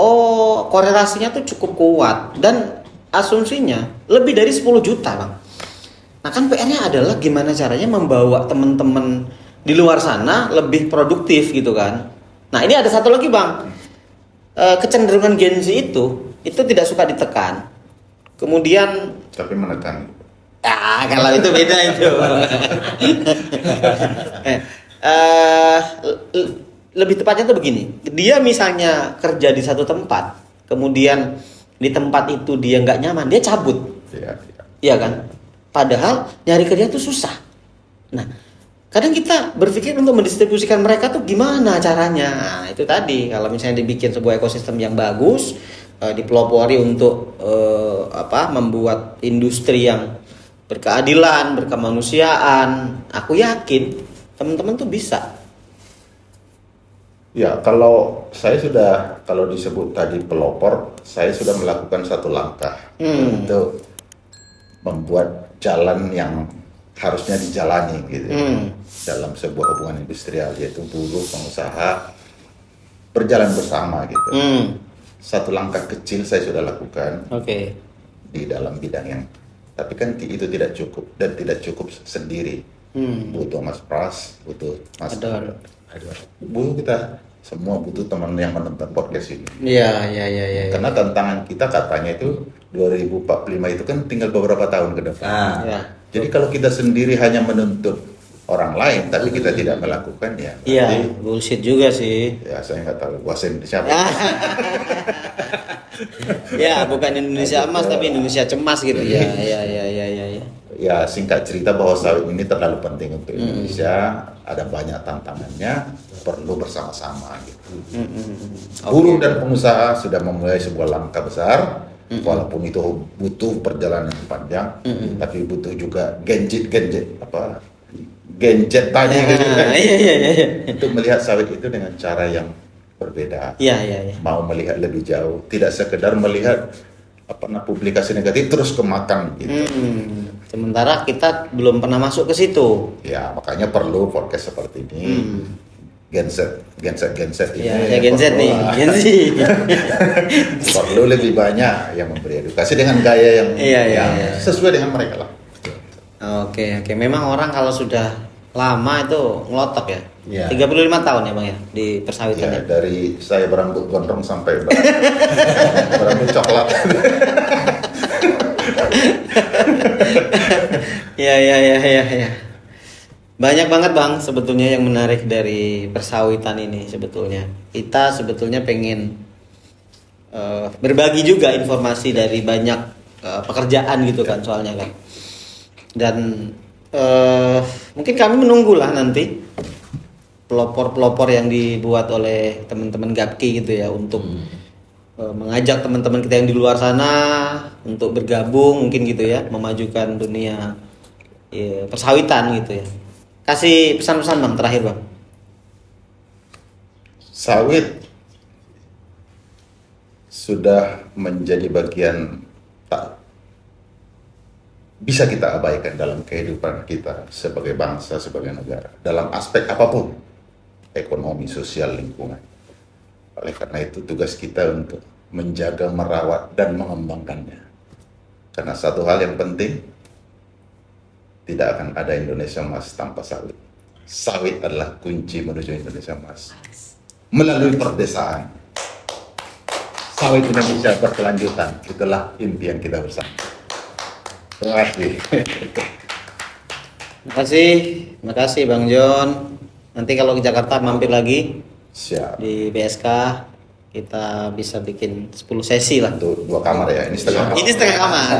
korelasinya tuh cukup kuat dan asumsinya lebih dari 10 juta bang. Nah kan PR-nya adalah gimana caranya membawa teman-teman di luar sana lebih produktif gitu kan. Nah ini ada satu lagi bang, kecenderungan Gen Z itu tidak suka ditekan. Kemudian tapi menekan. Kalau itu beda itu. Lebih tepatnya tuh begini, dia misalnya kerja di satu tempat, kemudian di tempat itu dia nggak nyaman, dia cabut. Iya kan? Padahal nyari kerja itu susah. Nah, kadang kita berpikir untuk mendistribusikan mereka tuh gimana caranya. Nah, itu tadi kalau misalnya dibikin sebuah ekosistem yang bagus, dipelopori untuk membuat industri yang berkeadilan, berkemanusiaan, aku yakin teman-teman tuh bisa. Ya, kalau disebut tadi pelopor, saya sudah melakukan satu langkah untuk membuat jalan yang harusnya dijalani gitu dalam sebuah hubungan industrial, yaitu buruh pengusaha berjalan bersama gitu. Satu langkah kecil saya sudah lakukan di dalam bidang yang, tapi kan itu tidak cukup dan tidak cukup sendiri. Butuh Mas Pras, butuh Mas butuh kita semua, butuh teman yang menonton podcast ini. Iya. Karena tantangan kita katanya itu 2045 itu kan tinggal beberapa tahun ke depan. Jadi kalau kita sendiri hanya menuntut orang lain, tapi kita tidak melakukan ya. Iya, bullshit juga sih. Ya saya nggak tahu bahasa Indonesia apa. Ya, bukan Indonesia emas tapi Indonesia cemas gitu. Ya. Ya singkat cerita bahwa sawit ini terlalu penting untuk Indonesia, ada banyak tantangannya, perlu bersama-sama gitu. Buruh dan pengusaha sudah memulai sebuah langkah besar, walaupun itu butuh perjalanan yang panjang, tapi butuh juga gadget tadi gitu kan. Untuk melihat sawit itu dengan cara yang berbeda. Mau melihat lebih jauh, tidak sekedar melihat publikasi negatif terus kemakan gitu. Sementara kita belum pernah masuk ke situ. Ya, makanya perlu podcast seperti ini. Genset ini Ya, saya Gen Z nih, Gen Z. perlu lebih banyak yang memberi edukasi dengan gaya yang, Iya, iya, yang iya. sesuai dengan mereka lah. Oke, oke. Memang orang kalau sudah lama itu ngelotok ya. Iya. 35 tahun ya Bang ya di persawitan Ya, ya. dari saya berambut gondrong sampai berambut coklat. Iya, iya, iya, iya, iya. Banyak banget Bang sebetulnya yang menarik dari persawitan ini sebetulnya. Kita sebetulnya pengen berbagi juga informasi dari banyak pekerjaan gitu kan soalnya kan. Dan mungkin kami menunggulah nanti pelopor-pelopor yang dibuat oleh teman-teman Gapki gitu ya untuk mengajak teman-teman kita yang di luar sana untuk bergabung mungkin gitu ya, memajukan dunia persawitan gitu ya. Kasih pesan-pesan Bang terakhir Bang. Sawit sudah menjadi bagian tak bisa kita abaikan dalam kehidupan kita sebagai bangsa, sebagai negara, dalam aspek apapun, ekonomi, sosial, lingkungan. Oleh karena itu tugas kita untuk menjaga, merawat, dan mengembangkannya. Karena satu hal yang penting, tidak akan ada Indonesia emas tanpa sawit. Sawit adalah kunci menuju Indonesia emas. Melalui perdesaan, sawit Indonesia berkelanjutan. Itulah impian kita bersama. Terima kasih. Terima kasih Bang John. Nanti kalau ke Jakarta mampir lagi Siap. di BSK, kita bisa bikin 10 sesi lah. Untuk 2 kamar ya, ini setengah kamar. Ini setengah kamar.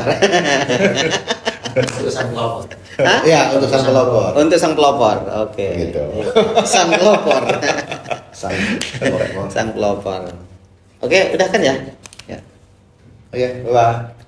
Untuk sang pelopor. Hah? Iya, untuk sang pelopor. Untuk sang pelopor. Oke. Gitu. Sang pelopor. Sang pelopor. Sang pelopor. Oke, udah kan ya? Ya. Oke, bye.